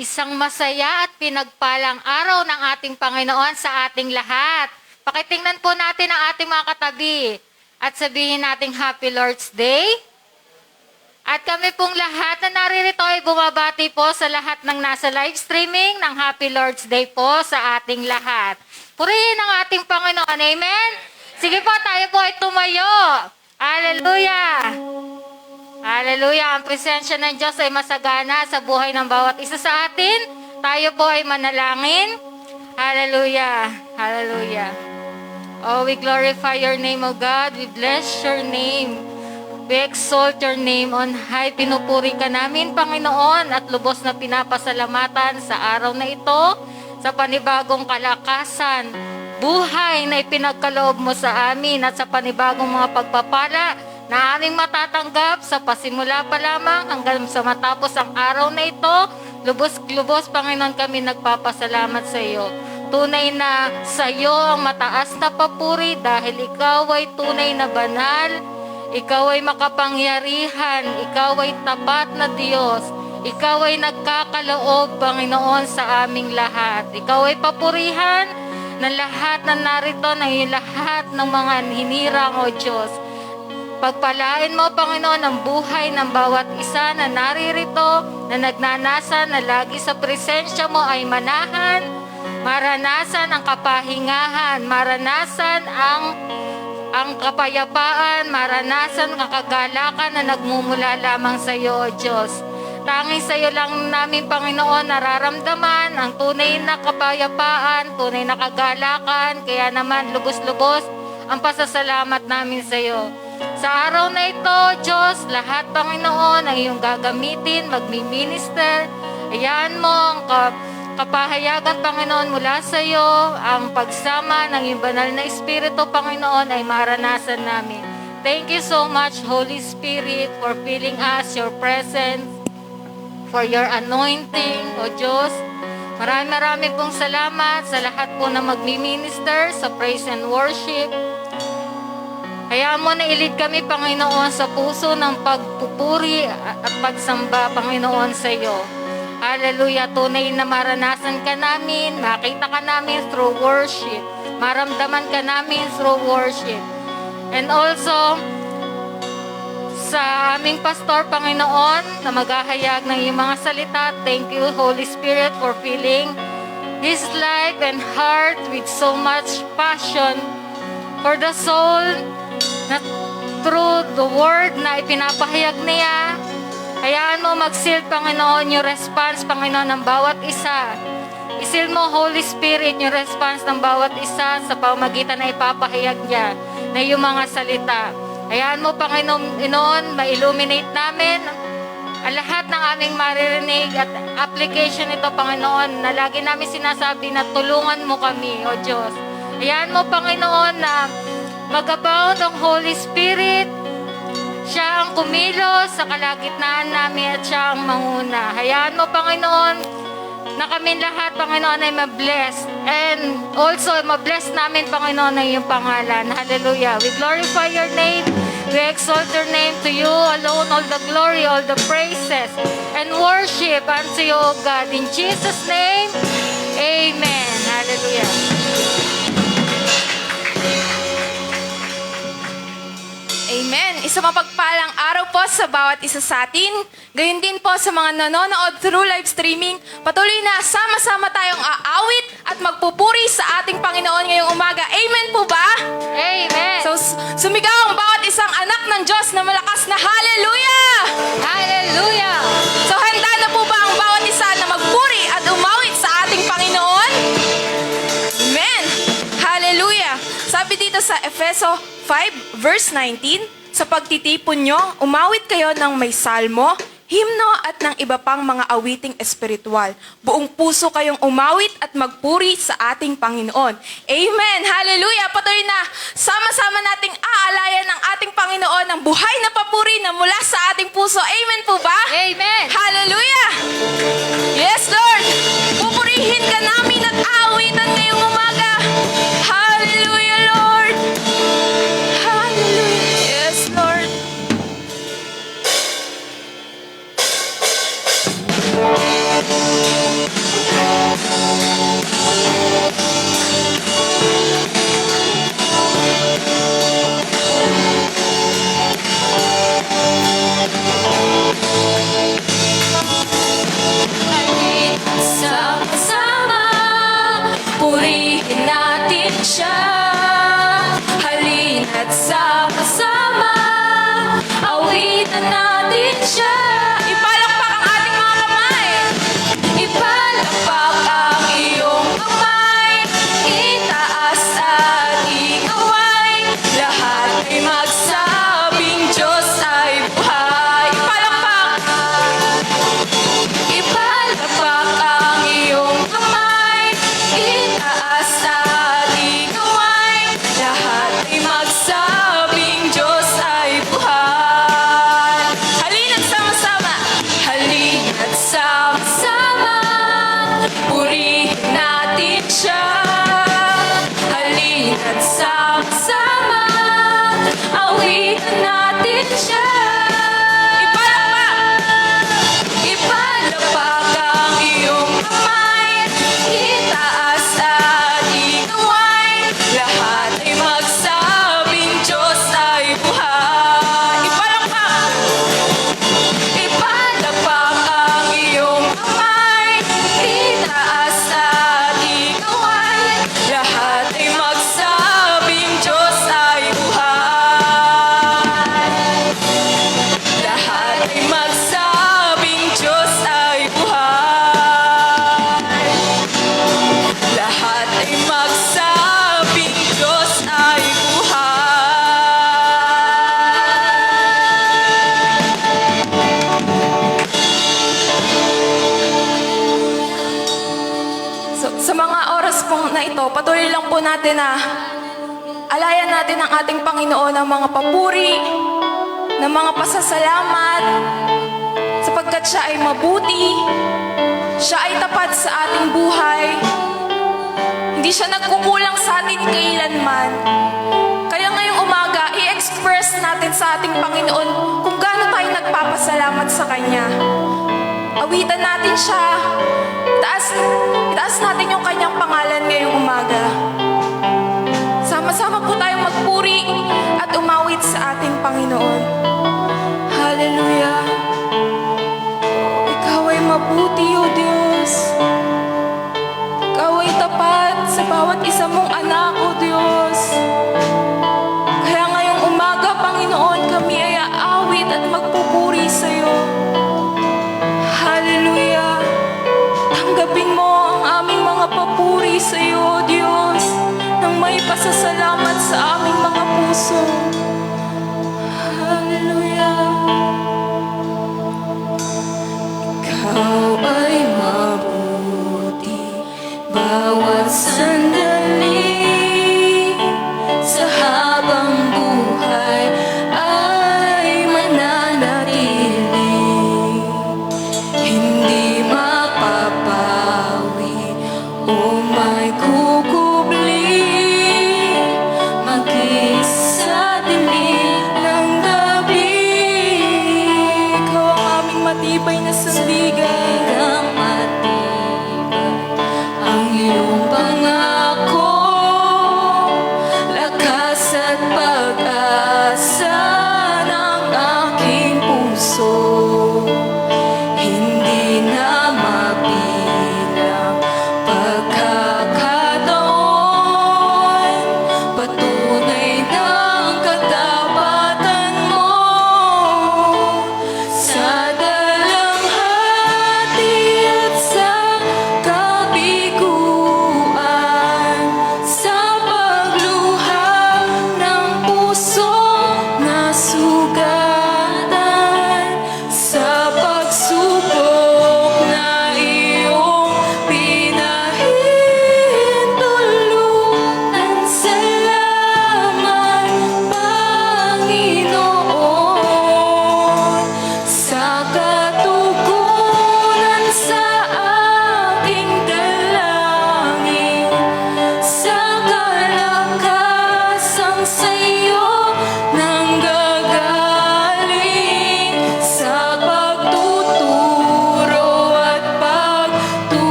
Isang masaya at pinagpalang araw ng ating Panginoon sa ating lahat. Pakitingnan po natin ang ating mga katabi at sabihin nating Happy Lord's Day. At kami pong lahat na naririto ay bumabati po sa lahat ng nasa live streaming ng Happy Lord's Day po sa ating lahat. Purihin ang ating Panginoon. Amen? Sige po, tayo po ay tumayo. Hallelujah! Hallelujah! Ang presensya ng Diyos ay masagana sa buhay ng bawat isa sa atin. Tayo po ay manalangin. Hallelujah! Hallelujah! Oh, we glorify your name, O God. We bless your name. We exalt your name on high. Pinupuri ka namin, Panginoon, at lubos na pinapasalamatan sa araw na ito, sa panibagong kalakasan, buhay na ipinagkaloob mo sa amin, at sa panibagong mga pagpapala na aming matatanggap sa pasimula pa lamang hanggang sa matapos ang araw na ito. Lubos-lubos, Panginoon, kami nagpapasalamat sa iyo. Tunay na sa iyo ang mataas na papuri dahil ikaw ay tunay na banal, ikaw ay makapangyarihan, ikaw ay tapat na Diyos, ikaw ay nagkakaloob, Panginoon, sa aming lahat. Ikaw ay papurihan ng lahat na narito, ng lahat ng mga hinirang, O Diyos. Pagpalain mo, Panginoon, ang buhay ng bawat isa na naririto, na nagnanasa na lagi sa presensya mo ay manahan, maranasan ang kapahingahan, maranasan ang kapayapaan, maranasan ang kagalakan na nagmumula lamang sa iyo, O Diyos. Tanging sa iyo lang namin, Panginoon, nararamdaman ang tunay na kapayapaan, tunay na kagalakan, kaya naman lubos-lubos ang pasasalamat namin sa iyo. Sa araw na ito, Diyos, lahat, Panginoon, ang iyong gagamitin, magmi-minister. Hayaan mo ang kapahayagan, Panginoon, mula sa iyo, ang pagsama ng iyong banal na Espiritu, Panginoon, ay maranasan namin. Thank you so much, Holy Spirit, for filling us your presence, for your anointing, O Diyos. Marami pong salamat sa lahat po na magmi-minister sa praise and worship. Hayaan mo na ilid kami, Panginoon, sa puso ng pagpupuri at pagsamba, Panginoon, sa iyo. Hallelujah! Tunay na maranasan ka namin, makita ka namin through worship, maramdaman ka namin through worship. And also, sa aming pastor, Panginoon, na maghahayag ng iyong mga salita, thank you, Holy Spirit, for filling his life and heart with so much passion for the soul, na through the word na ipinapahayag niya. Hayaan mo mag-seal, Panginoon, yung response, Panginoon, ng bawat isa. I-seal mo, Holy Spirit, yung response ng bawat isa sa pamagitan na ipapahayag niya na yung mga salita. Hayaan mo, Panginoon, ma-illuminate namin ang lahat ng aming maririnig at application nito, Panginoon, na lagi namin sinasabi na tulungan mo kami, O Diyos. Hayaan mo, Panginoon, na mag-abound ang Holy Spirit. Siya ang kumilos sa kalagitnaan namin at siya ang manguna. Hayaan mo, Panginoon, na kami lahat, Panginoon, ay ma-bless. And also, ma-bless namin, Panginoon, ang iyong pangalan. Hallelujah. We glorify your name. We exalt your name. To you alone, all the glory, all the praises, and worship unto you, O God. In Jesus' name, amen. Hallelujah. Amen. Isang mapagpalang araw po sa bawat isa sa atin. Gayon din po sa mga nanonood through live streaming. Patuloy na sama-sama tayong aawit at magpupuri sa ating Panginoon ngayong umaga. Amen po ba? Amen. So, sumigaw ang bawat isang anak ng Diyos na malakas na hallelujah! Hallelujah. So, handa na po ba ang bawat isa na magpuri at umawit sa ating Panginoon? Amen. Hallelujah. Sabi dito sa Efeso 5 verse 19, sa pagtitipon nyo, umawit kayo ng may salmo, himno at ng iba pang mga awiting espiritual. Buong puso kayong umawit at magpuri sa ating Panginoon. Amen! Hallelujah! Patuloy na sama-sama nating aalayan ng ating Panginoon ng buhay na papuri na mula sa ating puso. Amen po ba? Amen. Hallelujah! Yes, Lord! Pupurihin ka namin at aawitan ngayong umaga. Hallelujah, Lord! Hallelujah! Yes, Lord! Sa mga oras pong na ito, patuloy lang po natin na alayan natin ang ating Panginoon ng mga papuri, ng mga pasasalamat, sapagkat siya ay mabuti, siya ay tapat sa ating buhay, hindi siya nagkukulang sa atin kailanman. Kaya ngayong umaga, i-express natin sa ating Panginoon kung gaano tayo nagpapasalamat sa Kanya. Awitan natin siya, itaas natin yung Kanyang pangalan ngayong umaga. Sama-sama po tayong magpuri at umawit sa ating Panginoon. Hallelujah. Ikaw ay mabuti, O Diyos. Ikaw ay tapat sa bawat isa mong anak, O Diyos. Kaya ngayong umaga, Panginoon, kami ay aawit at magpupuri sa iyo. Hallelujah. Tanggapin mo ang aming mga papuri sa iyo, O Diyos, nang may pasasalamat sa aming mga puso. Hallelujah. Ikaw ay mabuti bawat sandali sa habang buhay ay mananatili. Hindi mapapawi o may kukubli mag-isa dilim ng gabi. Ikaw ang aming matibay na sandigan, ang matibay ang iyong pangako, lakas at pag-asa ng aking puso. Hindi na mabilang pagkakataon, patunay ng katapatan mo sa dalamhati.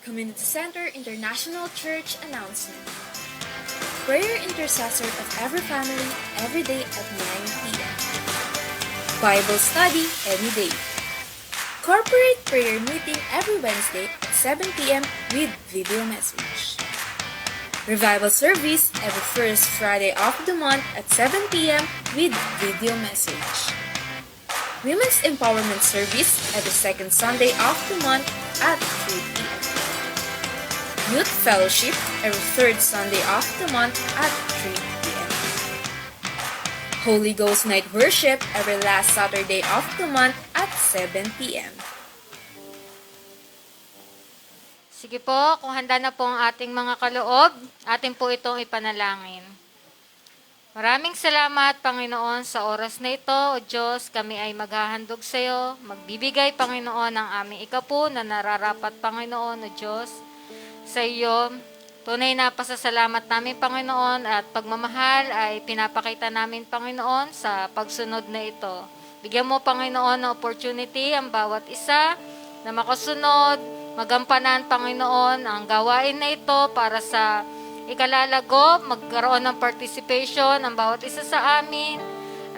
Community Center International Church announcement. Prayer intercessor of every family every day at 9 p.m. Bible study any day. Corporate prayer meeting every Wednesday at 7 p.m. with video message. Revival service every first Friday of the month at 7 p.m. with video message. Women's Empowerment Service every second Sunday of the month at 3 p.m. Youth Fellowship every third Sunday of the month at 3 p.m. Holy Ghost Night Worship every last Saturday of the month at 7 p.m. Sige po, kung handa na po ang ating mga kaloob, atin po itong ipanalangin. Maraming salamat, Panginoon, sa oras na ito. O Diyos, kami ay maghahandog sa iyo. Magbibigay, Panginoon, ng aming ikapu na nararapat, Panginoon, o Diyos, sa iyo. Tunay na pasasalamat namin, Panginoon, at pagmamahal ay pinapakita namin, Panginoon, sa pagsunod na ito. Bigyan mo, Panginoon, ng opportunity ang bawat isa na makasunod, magampanan, Panginoon, ang gawain na ito para sa ikalalago, magkaroon ng participation ang bawat isa sa amin,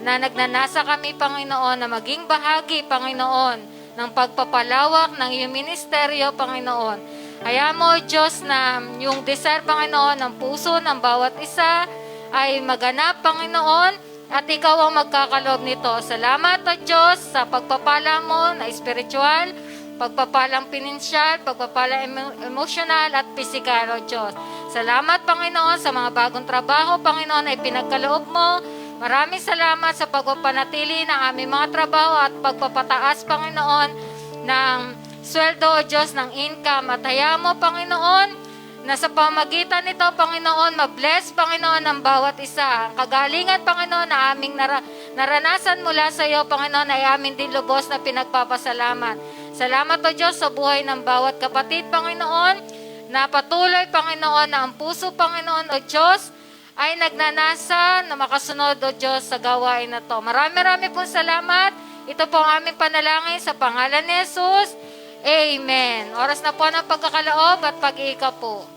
na nagnanasa kami, Panginoon, na maging bahagi, Panginoon, ng pagpapalawak ng iyong ministeryo, Panginoon. Hayaan mo, Diyos, na yung desire, Panginoon, ng puso ng bawat isa ay maganap, Panginoon, at ikaw ang magkakaloob nito. Salamat, O Diyos, sa pagpapala mo na espiritual, pagpapalang pinansyal, pagpapalang emosyonal at pisikal, O Diyos. Salamat, Panginoon, sa mga bagong trabaho, Panginoon, ay pinagkaloob mo. Maraming salamat sa pagpapanatili ng aming mga trabaho at pagpapataas, Panginoon, ng sweldo, O Diyos, ng income. At hayaan mo, Panginoon, na sa pamagitan nito, Panginoon, mabless, Panginoon, ang bawat isa. Ang kagalingan, Panginoon, na aming naranasan mula sa iyo, Panginoon, ay amin din lubos na pinagpapasalamat. Salamat, O Diyos, sa buhay ng bawat kapatid, Panginoon, na patuloy, Panginoon, na ang puso, Panginoon, O Diyos, ay nagnanasa na makasunod, O Diyos, sa gawain na to. Marami pong salamat. Ito po ang aming panalangin sa pangalan ni Jesus. Amen. Oras na po ng pagkakaloob at pag-iika po.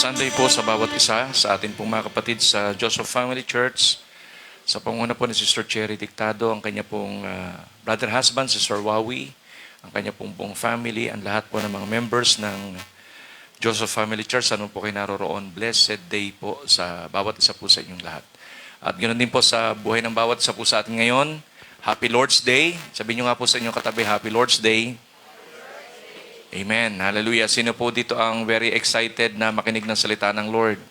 Sunday po sa bawat isa, sa atin pong mga kapatid sa Joseph Family Church, sa panguna po ni Sister Cherry Dictado, ang kanya pong brother husband, Sister Wawi, ang kanya pong family, ang lahat po ng mga members ng Joseph Family Church, ano po kayo naroroon, blessed day po sa bawat isa po sa inyong lahat. At ganoon din po sa buhay ng bawat isa po sa atin ngayon, Happy Lord's Day. Sabihin nyo nga po sa inyong katabi, Happy Lord's Day. Amen. Hallelujah. Sino po dito ang very excited na makinig ng salita ng Lord?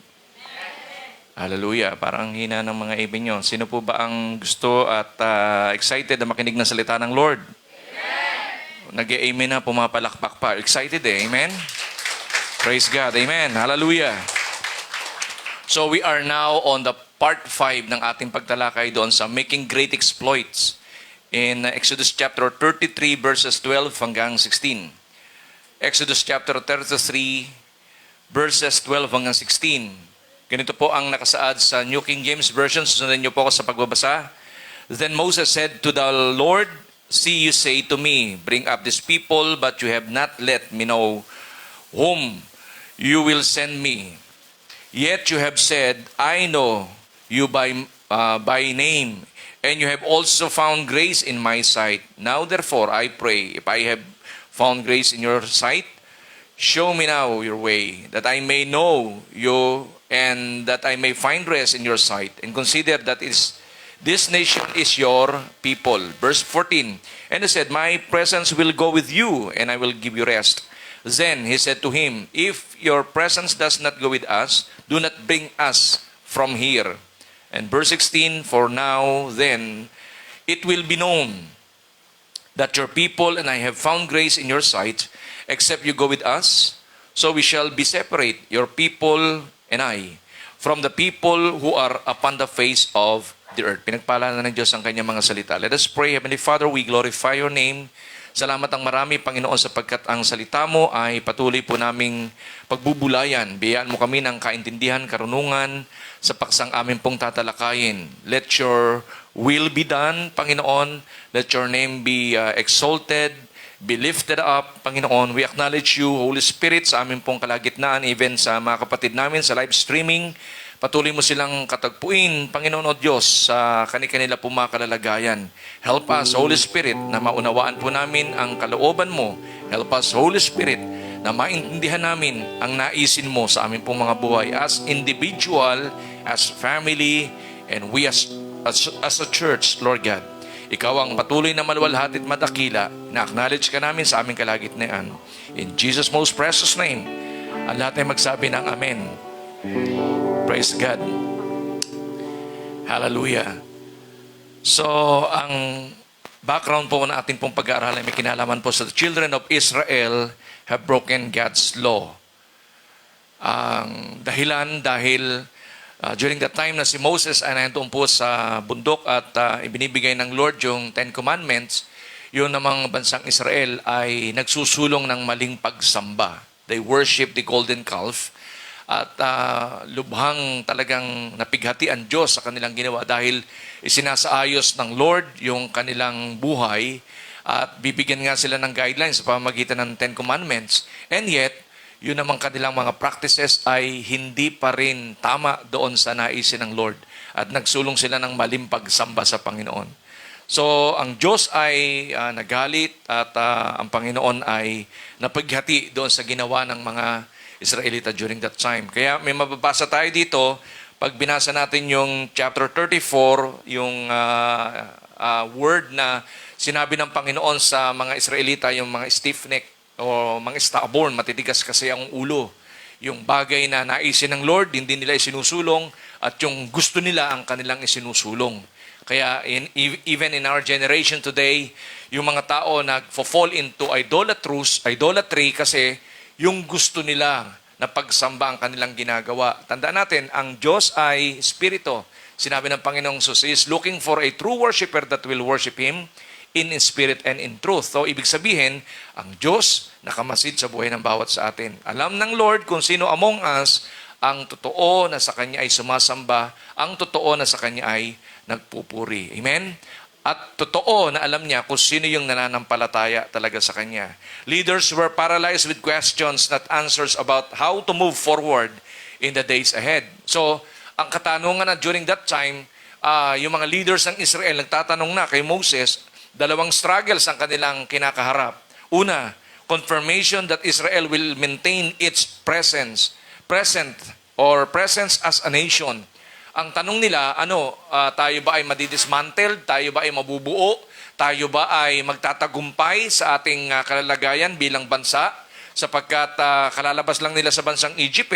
Hallelujah. Parang hina ng mga amen nyo. Sino po ba ang gusto at excited na makinig ng salita ng Lord? Nag-amen na, pumapalakpak pa. Excited eh. Amen? Praise God. Amen. Hallelujah. So we are now on the part 5 ng ating pagtalakay doon sa Making Great Exploits in Exodus chapter 33 verses 12 hanggang 16. Exodus chapter 33, verses 12 hanggang 16. Ganito po ang nakasaad sa New King James Version. Sundan niyo po ako sa pagbabasa. Then Moses said to the Lord, "See, you say to me, bring up this people, but you have not let me know whom you will send me. Yet you have said, I know you by name, and you have also found grace in my sight. Now therefore I pray, if I have found grace in your sight, show me now your way, that I may know you, and that I may find rest in your sight, and consider that this nation is your people." Verse 14, and he said, "My presence will go with you, and I will give you rest. Then he said to him, if your presence does not go with us, do not bring us from here. And verse 16, for now then it will be known that your people and I have found grace in your sight, except you go with us, so we shall be separate, your people and I, from the people who are upon the face of the earth. Pinagpala na ng Diyos ang kanyang mga salita. Let us pray. Heavenly Father, we glorify your name. Salamat ang marami, Panginoon, sapagkat ang salita mo ay patuloy po naming pagbubulayan. Biyaan mo kami ng kaintindihan, karunungan sa paksang amin pong tatalakayin. Let your will be done, Panginoon. Let your name be exalted, be lifted up, Panginoon. We acknowledge you, Holy Spirit, sa amin pong kalagitnaan, even sa mga kapatid namin sa live streaming. Patuloy mo silang katagpuin, Panginoon o Diyos, sa kanikanila po mga kalalagayan. Help us, Holy Spirit, na maunawaan po namin ang kalooban mo. Help us, Holy Spirit, na maintindihan namin ang naisin mo sa amin pong mga buhay as individual, as family, and we as a church, Lord God. Ikaw ang patuloy na maluwalhati at madakila. Na-acknowledge ka namin sa aming kalagitnaan. In Jesus' most precious name, ang lahat ay magsabi ng Amen. Praise God. Hallelujah. So, ang background po na ating pong pag-aaralan may kinalaman po sa the children of Israel have broken God's law. Ang dahilan dahil during the time na si Moses ay nandoon po sa bundok at ibinibigay ng Lord yung Ten Commandments, yun namang bansang Israel ay nagsusulong ng maling pagsamba. They worship the golden calf. At lubhang talagang napighati ang Diyos sa kanilang ginawa dahil isinasaayos ng Lord yung kanilang buhay at bibigyan nga sila ng guidelines sa pamamagitan ng Ten Commandments. And yet, yun namang kanilang mga practices ay hindi pa rin tama doon sa naisin ng Lord. At nagsulong sila ng maling pagsamba sa Panginoon. So, ang Diyos ay nagalit at ang Panginoon ay napighati doon sa ginawa ng mga Israelita during that time. Kaya may mababasa tayo dito, pag binasa natin yung chapter 34, yung word na sinabi ng Panginoon sa mga Israelita, yung mga stiff-neck o mga stubborn, matitigas kasi ang ulo. Yung bagay na naisin ng Lord, hindi nila isinusulong, at yung gusto nila ang kanilang isinusulong. Kaya even in our generation today, yung mga tao nag-fall into idolatry kasi yung gusto nila na pagsamba ang kanilang ginagawa. Tandaan natin, ang Diyos ay Espiritu. Sinabi ng Panginoong Jesus, He is looking for a true worshiper that will worship Him in spirit and in truth. So, ibig sabihin, ang Diyos nakamasid sa buhay ng bawat sa atin. Alam ng Lord kung sino among us ang totoo na sa Kanya ay sumasamba, ang totoo na sa Kanya ay nagpupuri. Amen? At totoo na alam niya kung sino yung nananampalataya talaga sa Kanya. Leaders were paralyzed with questions, not answers about how to move forward in the days ahead. So, ang katanungan na during that time, yung mga leaders ng Israel nagtatanong na kay Moses, dalawang struggles ang kanilang kinakaharap. Una, confirmation that Israel will maintain its presence as a nation. Ang tanong nila, tayo ba ay madidismantled? Tayo ba ay mabubuo? Tayo ba ay magtatagumpay sa ating kalalagayan bilang bansa? Sapagkat kalalabas lang nila sa bansang Egypt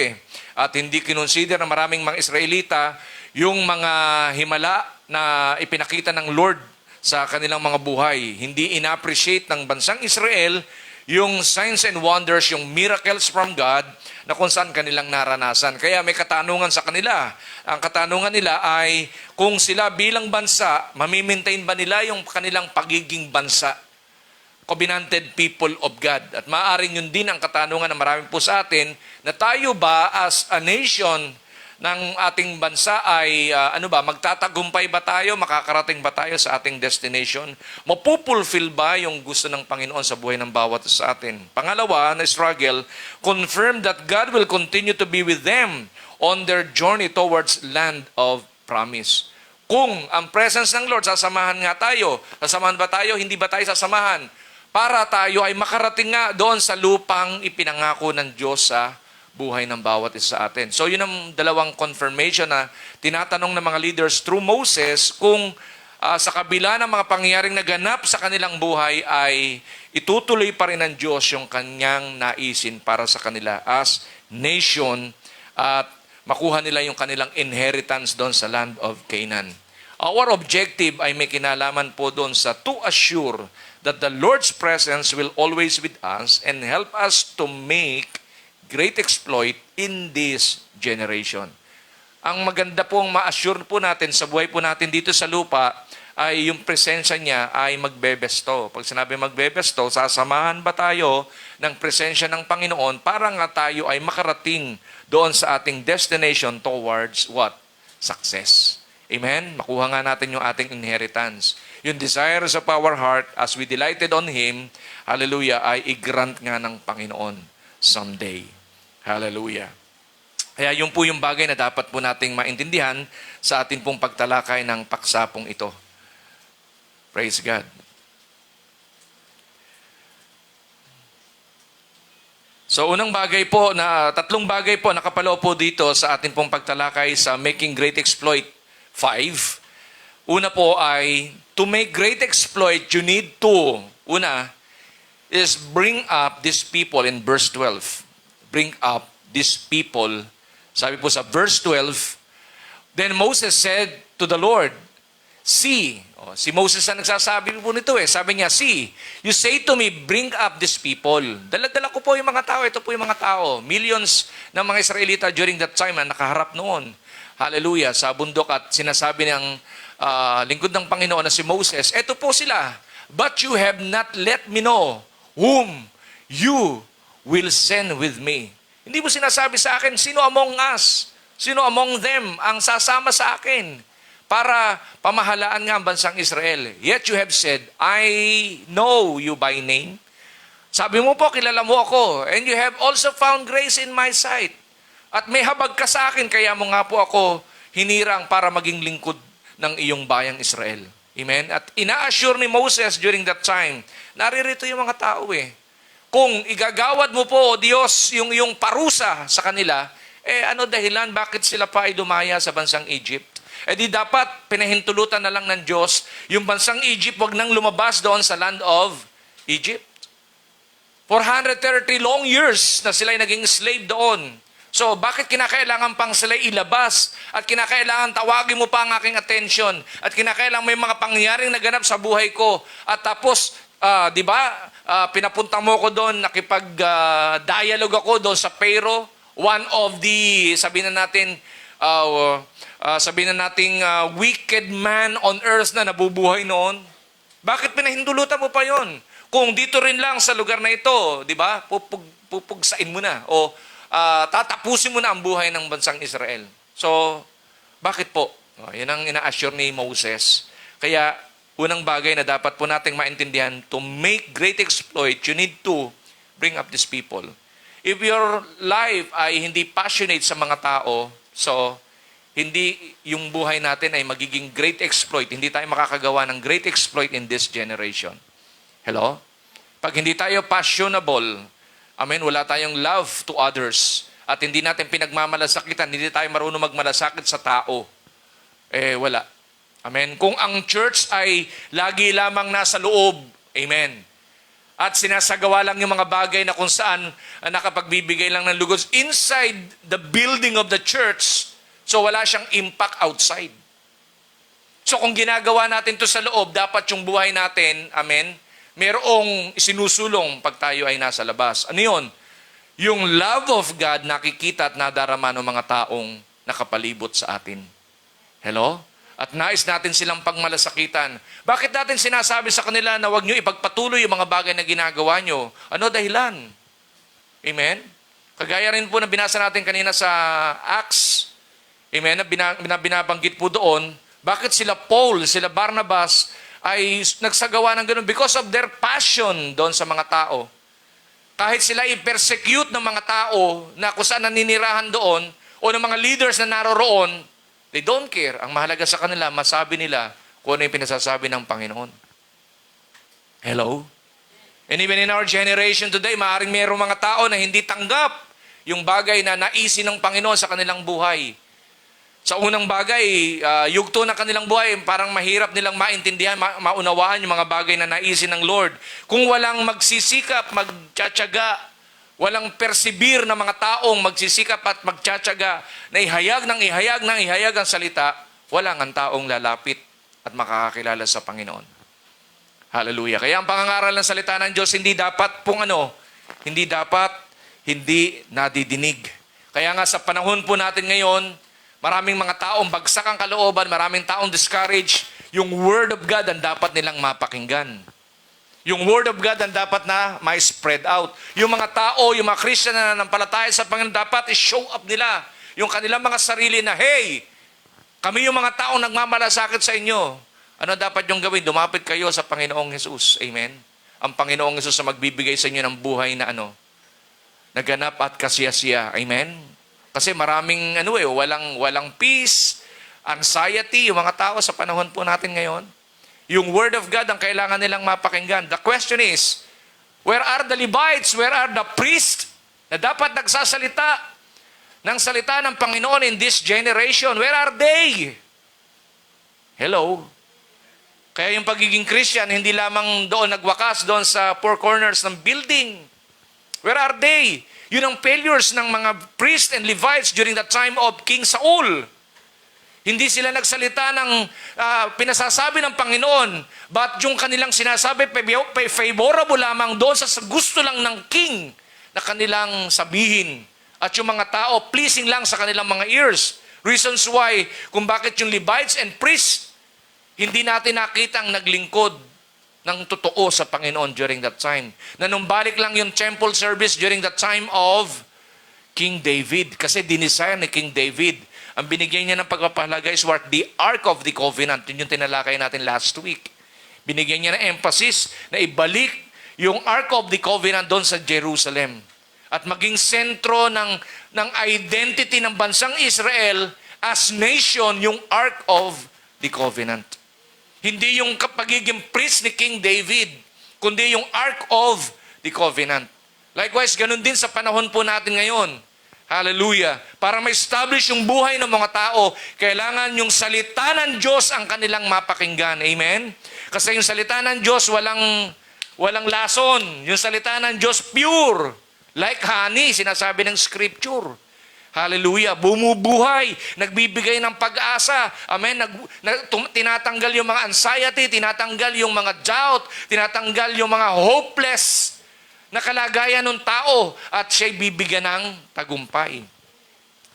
At hindi kinonsider ng maraming mga Israelita yung mga himala na ipinakita ng Lord sa kanilang mga buhay. Hindi in-appreciate ng bansang Israel yung signs and wonders, yung miracles from God na kung saan kanilang naranasan. Kaya may katanungan sa kanila. Ang katanungan nila ay kung sila bilang bansa, mamimaintain ba nila yung kanilang pagiging bansa? Covenanted people of God. At maaaring yun din ang katanungan ng marami po sa atin na tayo ba as a nation ng ating bansa ay magtatagumpay ba tayo? Makakarating ba tayo sa ating destination? Mapupulfill ba yung gusto ng Panginoon sa buhay ng bawat sa atin? Pangalawa na struggle, confirm that God will continue to be with them on their journey towards land of promise. Kung ang presence ng Lord, sasamahan nga tayo. Sasamahan ba tayo? Hindi ba tayo sasamahan? Para tayo ay makarating nga doon sa lupang ipinangako ng Diyos sa buhay ng bawat isa sa atin. So yun ang dalawang confirmation na tinatanong ng mga leaders through Moses kung sa kabila ng mga pangyayaring naganap sa kanilang buhay, ay itutuloy pa rin ng Diyos yung kanyang naisin para sa kanila as nation at makuha nila yung kanilang inheritance doon sa land of Canaan. Our objective ay may kinalaman po doon sa to assure that the Lord's presence will always with us and help us to make great exploit in this generation. Ang maganda pong ma-assure po natin sa buhay po natin dito sa lupa ay yung presensya niya ay magbebesto. Pag sinabi magbebesto, sasamahan ba tayo ng presensya ng Panginoon para nga tayo ay makarating doon sa ating destination towards what? Success. Amen? Makuha nga natin yung ating inheritance. Yung desires of our heart as we delighted on Him, hallelujah, ay i-grant nga ng Panginoon someday. Hallelujah. Kaya yun po yung bagay na dapat po nating maintindihan sa atin pong pagtalakay ng paksapong ito. Praise God. So unang bagay po, tatlong bagay po nakapaloob po dito sa atin pong pagtalakay sa Making Great Exploit 5. Una po ay, to make great exploit, you need to, una, is bring up these people in verse 12. Bring up these people. Sabi po sa verse 12, then Moses said to the Lord, see, si Moses ang nagsasabi po nito sabi niya, see, you say to me, bring up these people. Dala-dala ko po yung mga tao, ito po yung mga tao. Millions ng mga Israelita during that time na nakaharap noon. Hallelujah, sa bundok at sinasabi ng lingkod ng Panginoon na si Moses, eto po sila, but you have not let me know whom you will send with me. Hindi mo sinasabi sa akin, sino among us, sino among them ang sasama sa akin para pamahalaan nga ang bansang Israel. Yet you have said, I know you by name. Sabi mo po, kilala mo ako. And you have also found grace in my sight. At may habag ka sa akin, kaya mo nga po ako hinirang para maging lingkod ng iyong bayang Israel. Amen? At ina-assure ni Moses during that time, naririto yung mga tao Kung igagawad mo po, O Diyos, yung iyong parusa sa kanila, ano dahilan, bakit sila pa ay dumaya sa bansang Egypt? Di dapat pinahintulutan na lang ng Diyos, yung bansang Egypt, wag nang lumabas doon sa land of Egypt. 430 long years na sila ay naging slave doon. So, bakit kinakailangan pang sila ilabas? At kinakailangan tawagin mo pa ang aking attention? At kinakailangan may mga pangyayaring naganap sa buhay ko? At tapos, di ba, pinapunta mo ko doon, nakipag-dialogue ako doon sa Pharaoh, one of the, sabihin na nating wicked man on earth na nabubuhay noon. Bakit pinahintulutan mo pa yon? Kung dito rin lang sa lugar na ito, di ba, pupugsain mo na o tatapusin mo na ang buhay ng bansang Israel. So, bakit po? Yan ang ina-assure ni Moses. Kaya, unang bagay na dapat po nating maintindihan, to make great exploit, you need to bring up these people. If your life ay hindi passionate sa mga tao, so, hindi yung buhay natin ay magiging great exploit. Hindi tayo makakagawa ng great exploit in this generation. Hello? Pag hindi tayo passionable, amen, wala tayong love to others, at hindi natin pinagmamalasakitan, hindi tayo marunong magmalasakit sa tao, wala. Amen. Kung ang church ay lagi lamang nasa loob, amen, at sinasagawa lang yung mga bagay na kung saan nakapagbibigay lang ng lugos inside the building of the church, so wala siyang impact outside. So kung ginagawa natin to sa loob, dapat yung buhay natin, amen, merong isinusulong pag tayo ay nasa labas. Ano yun? Yung love of God nakikita at nadarama ng mga taong nakapalibot sa atin. Hello? At nais natin silang pagmalasakitan. Bakit natin sinasabi sa kanila na huwag nyo ipagpatuloy yung mga bagay na ginagawa nyo? Ano dahilan? Amen? Kagaya rin po na binasa natin kanina sa Acts, amen, na binabanggit po doon, bakit sila Paul, sila Barnabas, ay nagsagawa ng ganun? Because of their passion doon sa mga tao. Kahit sila i-persecute ng mga tao na kung saan naninirahan doon, o ng mga leaders na naroroon, they don't care. Ang mahalaga sa kanila, masabi nila kung ano yung pinasasabi ng Panginoon. Hello? And even in our generation today, maaaring mayroong mga tao na hindi tanggap yung bagay na naisin ng Panginoon sa kanilang buhay. Sa unang bagay, yugto ng kanilang buhay, parang mahirap nilang maintindihan, maunawaan yung mga bagay na naisin ng Lord. Kung walang magsisikap, magtsatsaga, walang persevere na mga taong magsisikap at magtsatsaga na ihayag ang salita, walang ang taong lalapit at makakakilala sa Panginoon. Hallelujah. Kaya ang pangangaral ng salita ng Diyos, hindi dapat hindi nadidinig. Kaya nga sa panahon po natin ngayon, maraming mga taong bagsak ang kalooban, maraming taong discouraged, yung Word of God ang dapat nilang mapakinggan. Yung Word of God ang dapat na may spread out. Yung mga tao, yung mga Christian na nanampalataya sa Panginoon, dapat i-show up nila yung kanilang mga sarili na, hey, kami yung mga taong nagmamalasakit sa inyo. Ano dapat yung gawin? Dumapit kayo sa Panginoong Jesus. Amen? Ang Panginoong Jesus na magbibigay sa inyo ng buhay na naganap at kasiyasiya. Amen? Kasi maraming walang peace, anxiety, yung mga tao sa panahon po natin ngayon. Yung Word of God ang kailangan nilang mapakinggan. The question is, where are the Levites? Where are the priests na dapat nagsasalita ng salita ng Panginoon in this generation? Where are they? Hello? Kaya yung pagiging Christian, hindi lamang doon nagwakas doon sa four corners ng building. Where are they? Yun ang failures ng mga priests and Levites during the time of King Saul. Hindi sila nagsalita ng pinasasabi ng Panginoon, but yung kanilang sinasabi, favorable lamang doon sa gusto lang ng king na kanilang sabihin. At yung mga tao, pleasing lang sa kanilang mga ears. Reasons why, kung bakit yung Levites and priests, hindi natin nakita ang naglingkod ng totoo sa Panginoon during that time. Na nung balik lang yung temple service during the time of King David. Kasi dinisaya ni King David. Ang binigyan niya ng pagpapahalaga is what? The Ark of the Covenant. Yun yung tinalakay natin last week. Binigyan niya ng emphasis na ibalik yung Ark of the Covenant doon sa Jerusalem. At maging sentro ng identity ng bansang Israel as nation, yung Ark of the Covenant. Hindi yung pagiging priest ni King David, kundi yung Ark of the Covenant. Likewise, ganun din sa panahon po natin ngayon. Hallelujah. Para ma-establish yung buhay ng mga tao, kailangan yung salita ng Diyos ang kanilang mapakinggan. Amen? Kasi yung salita ng Diyos walang lason. Yung salita ng Diyos pure. Like honey, sinasabi ng Scripture. Hallelujah. Bumubuhay. Nagbibigay ng pag-asa. Amen. Tinatanggal yung mga anxiety, tinatanggal yung mga doubt, tinatanggal yung mga hopeless na kalagayan ng tao at siya'y bibigyan ng tagumpay.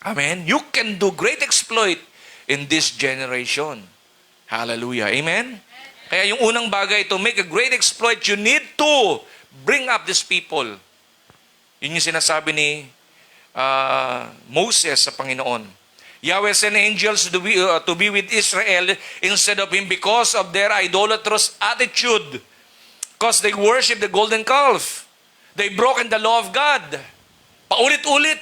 Amen. You can do great exploit in this generation. Hallelujah. Amen. Kaya yung unang bagay, to make a great exploit, you need to bring up these people. Yun yung sinasabi ni Moses sa Panginoon. Yahweh sent angels to be with Israel instead of him because of their idolatrous attitude. Because they worship the golden calf. They broken the law of God. Paulit-ulit.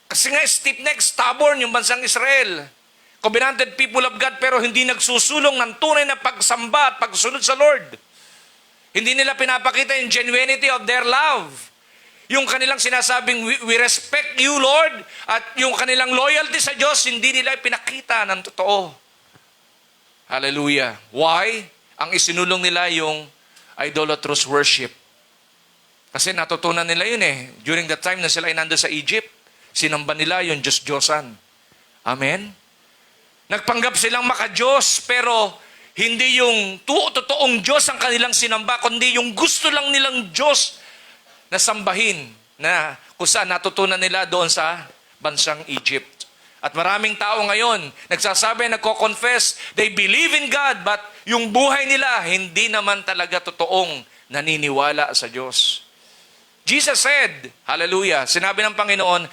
Kasi nga stiff-necked, stubborn yung bansang Israel. Covenanted people of God pero hindi nagsusulong ng tunay na pagsamba at pagsunod sa Lord. Hindi nila pinapakita yung genuinity of their love. Yung kanilang sinasabing, we respect you, Lord, at yung kanilang loyalty sa Diyos, hindi nila pinakita ng totoo. Hallelujah. Why? Ang isinulong nila yung idolatrous worship. Kasi natutunan nila yun during the time na sila ay nando sa Egypt. Sinamba nila yung Diyos-Diyosan. Amen? Nagpanggap silang maka-Diyos, pero hindi yung totoong Diyos ang kanilang sinamba, kundi yung gusto lang nilang Diyos na sambahin na kung saan natutunan nila doon sa bansang Egypt. At maraming tao ngayon, nagsasabi, nagko-confess, they believe in God, but yung buhay nila, hindi naman talaga totoong naniniwala sa Diyos. Jesus said, hallelujah, sinabi ng Panginoon,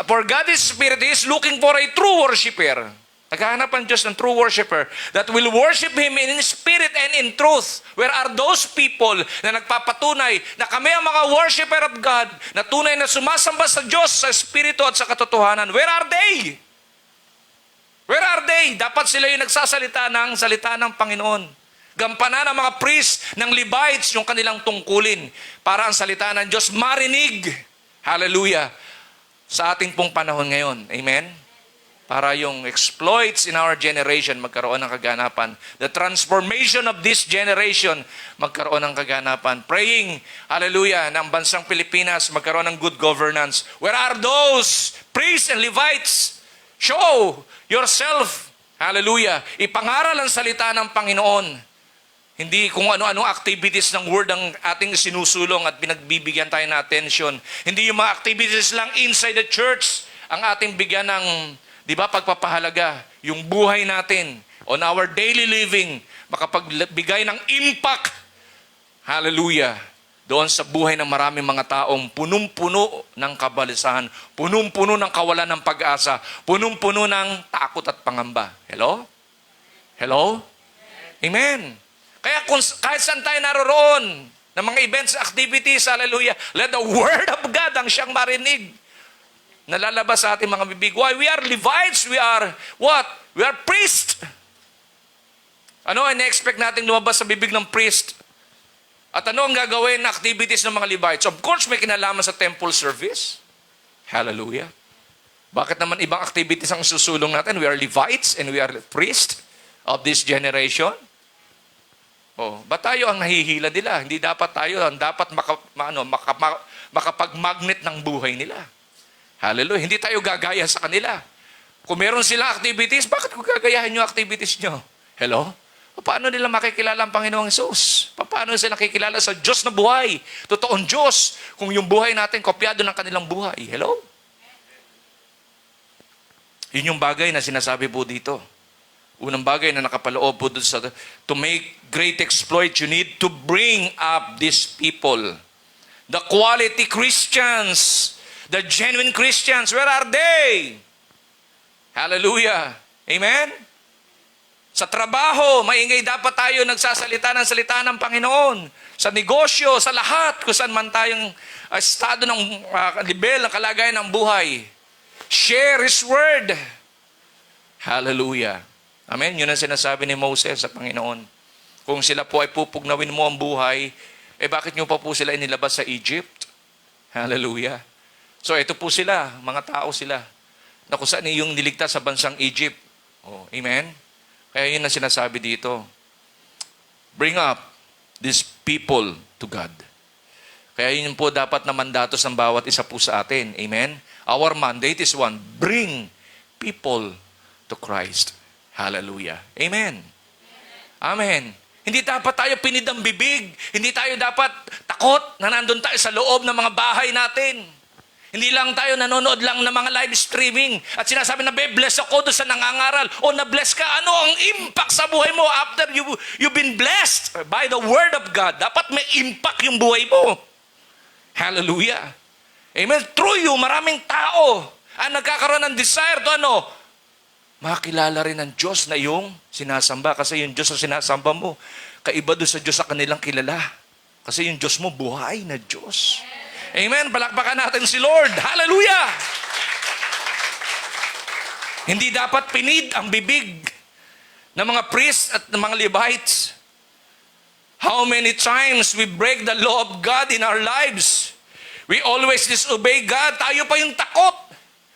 for God is Spirit, He is looking for a true worshiper. Naghahanap ang Diyos ng true worshiper that will worship Him in spirit and in truth. Where are those people na nagpapatunay na kami ang mga worshiper of God na tunay na sumasamba sa Diyos sa espiritu at sa katotohanan? Where are they? Where are they? Dapat sila yung nagsasalita ng salita ng Panginoon. Gampanan ng mga priests ng Levites yung kanilang tungkulin para ang salita ng Diyos marinig. Hallelujah. Sa ating pong panahon ngayon. Amen? para yung exploits in our generation magkaroon ng kaganapan. The transformation of this generation magkaroon ng kaganapan. Praying, hallelujah, na ang bansang Pilipinas magkaroon ng good governance. Where are those priests and Levites? Show yourself, hallelujah. Ipangaral ang salita ng Panginoon. Hindi kung ano-anong activities ng word ang ating sinusulong at pinagbibigyan tayo ng attention. Hindi yung mga activities lang inside the church ang ating bigyan ng, di ba, pagpapahalaga. Yung buhay natin on our daily living, makapagbigay ng impact, hallelujah, doon sa buhay ng maraming mga taong punong-puno ng kabalisahan, punong-puno ng kawalan ng pag-asa, punong-puno ng takot at pangamba. Hello? Hello? Amen. Kaya kung kahit saan tayo naroroon, ng mga events, activities, hallelujah, let the word of God ang siyang marinig. Nalalabas sa ating mga bibig. Why? We are Levites. We are what? We are priests. Ano ang na-expect nating lumabas sa bibig ng priest? At ano ang gagawin na activities ng mga Levites? Of course, may kinalaman sa temple service. Hallelujah. Bakit naman ibang activities ang susulong natin? We are Levites and we are priests of this generation. Oh, ba tayo ang nahihila nila? Hindi dapat tayo ang dapat makapag-magnet ng buhay nila. Hallelujah. Hindi tayo gagaya sa kanila. Kung meron silang activities, bakit ko gagayahin yung activities nyo? Hello? Paano nila makikilala ang Panginoong Hesus? Paano sila nakikilala sa Diyos na buhay? Totoong Diyos. Kung yung buhay natin, kopyado ng kanilang buhay. Hello? Yun yung bagay na sinasabi po dito. Unang bagay na nakapaloob po doon sa to make great exploit, you need to bring up these people. The quality Christians, the genuine Christians, where are they? Hallelujah. Amen? Sa trabaho, maingay dapat tayo nagsasalita ng salita ng Panginoon. Sa negosyo, sa lahat, kung saan man tayong estado ng level, ng kalagayan ng buhay. Share His Word. Hallelujah. Amen? Yun ang sinasabi ni Moses sa Panginoon. Kung sila po ay pupugnawin mo ang buhay, bakit nyo pa po sila inilabas sa Egypt? Hallelujah. So ito po sila, mga tao sila, na kung saan yung niligtas sa bansang Egypt. Oh, amen? Kaya yun ang sinasabi dito. Bring up these people to God. Kaya yun po dapat na mandatos ng bawat isa po sa atin. Amen? Our mandate is one, bring people to Christ. Hallelujah. Amen. Amen. Hindi dapat tayo pinid ang bibig. Hindi tayo dapat takot na nandun tayo sa loob ng mga bahay natin. Hindi lang tayo nanonood lang ng mga live streaming at sinasabi na, bless ako doon sa nangangaral. O na-bless ka. Ano ang impact sa buhay mo after you've been blessed by the Word of God? Dapat may impact yung buhay mo. Hallelujah. Amen. Through you, maraming tao ang nagkakaroon ng desire to makilala rin ng Diyos na iyong sinasamba. Kasi yung Diyos na sinasamba mo, kaiba doon sa Diyos sa kanilang kilala. Kasi yung Diyos mo, buhay na Diyos. Amen. Palakpakan natin si Lord. Hallelujah! Hindi dapat pinid ang bibig ng mga priests at ng mga Levites. How many times we break the law of God in our lives? We always disobey God. Tayo pa yung takot.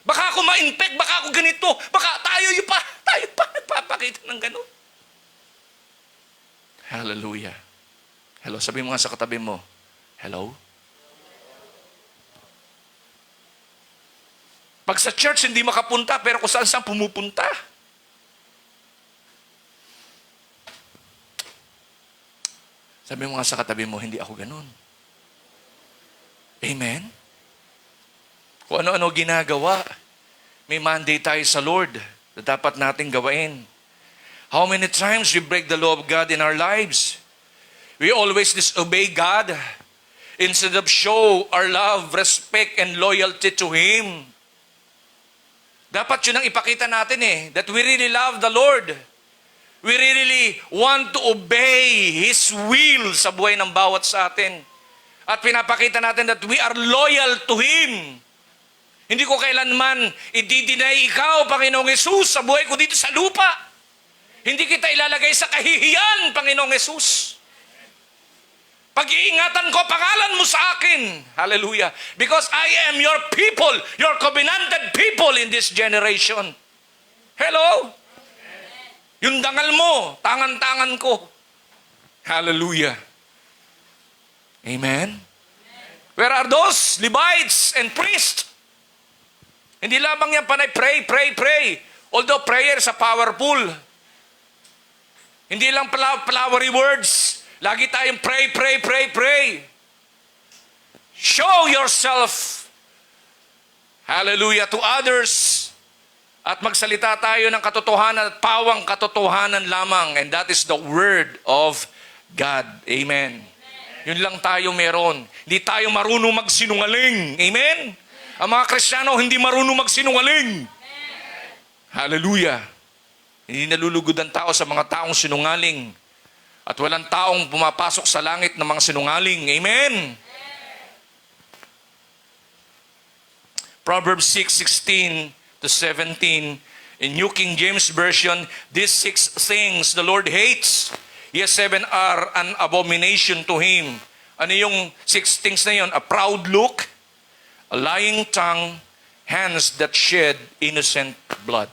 Baka ako ma-infect, baka ako ganito, baka tayo pa nagpapakita ng gano'n. Hallelujah. Hello, sabi mo nga sa katabi mo, hello? Pag sa church, hindi makapunta, pero kung saan pumupunta. Sabi mo nga sa katabi mo, hindi ako ganun. Amen? Kung ano-ano ginagawa, may mandate tayo sa Lord na dapat nating gawain. How many times we break the law of God in our lives? We always disobey God instead of show our love, respect, and loyalty to Him. Dapat yun ang ipakita natin that we really love the Lord. We really want to obey His will sa buhay ng bawat sa atin. At pinapakita natin that we are loyal to Him. Hindi ko kailanman i-deny ikaw, Panginoong Hesus, sa buhay ko dito sa lupa. Hindi kita ilalagay sa kahihiyan, Panginoong Hesus. Pag-iingatan ko, pangalan mo sa akin. Hallelujah. Because I am your people, your covenanted people in this generation. Hello? Yung dangal mo, tangan-tangan ko. Hallelujah. Amen? Where are those Levites and priests? Hindi lamang yan panay pray, pray, pray. Although prayer is a powerful. Hindi lang flowery words. Lagi tayong pray, pray, pray, pray. Show yourself. Hallelujah to others. At magsalita tayo ng katotohanan at pawang katotohanan lamang. And that is the word of God. Amen. Yun lang tayo meron. Hindi tayo marunong magsinungaling. Amen? Ang mga Kristiyano hindi marunong magsinungaling. Hallelujah. Hindi nalulugod ang tao sa mga taong sinungaling. At walang taong pumapasok sa langit ng mga sinungaling. Amen? Proverbs 6:16 to 17. In New King James Version, these 6 things the Lord hates. Yes, 7 are an abomination to Him. Ano yung 6 things na yun? A proud look, a lying tongue, hands that shed innocent blood.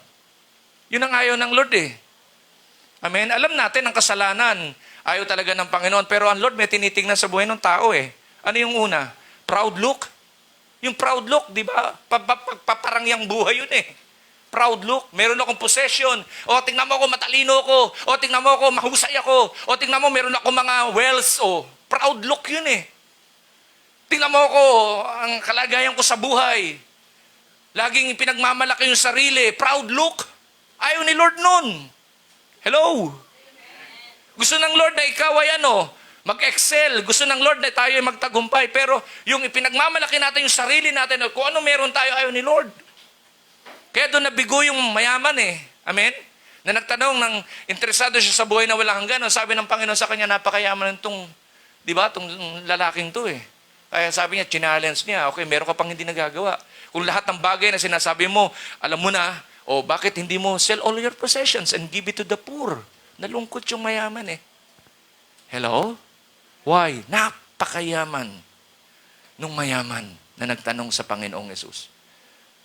Yun ang ayaw ng Lord eh. Amen? Alam natin ang kasalanan. Ayaw talaga ng Panginoon. Pero ang Lord may tinitingnan sa buhay ng tao eh. Ano yung una? Proud look. Yung proud look, di ba? Paparangyang buhay yun eh. Proud look. Meron akong possession. O, tingnan mo ako, matalino ako. O, tingnan mo ako, mahusay ako. O, tingnan mo, meron ako mga wealth. O, proud look yun eh. Tingnan mo ako, ang kalagayan ko sa buhay. Laging pinagmamalaki yung sarili. Proud look. Ayaw ni Lord nun. Hello? Gusto ng Lord na ikaw ay mag-excel. Gusto ng Lord na tayo ay magtagumpay. Pero yung ipinagmamalaki natin yung sarili natin, kung ano meron tayo, ayaw ni Lord. Kaya doon nabigo yung mayaman eh. Amen? Na nagtanong ng interesado siya sa buhay na walang hanggan. Sabi ng Panginoon sa kanya, napakayaman itong, di ba, itong lalaking to eh. Kaya sabi niya, challenge niya, okay, meron ka pang hindi nagagawa. Kung lahat ng bagay na sinasabi mo, alam mo na, bakit hindi mo sell all your possessions and give it to the poor? Nalungkot yung mayaman eh. Hello? Why? Napakayaman nung mayaman na nagtanong sa Panginoong Yesus.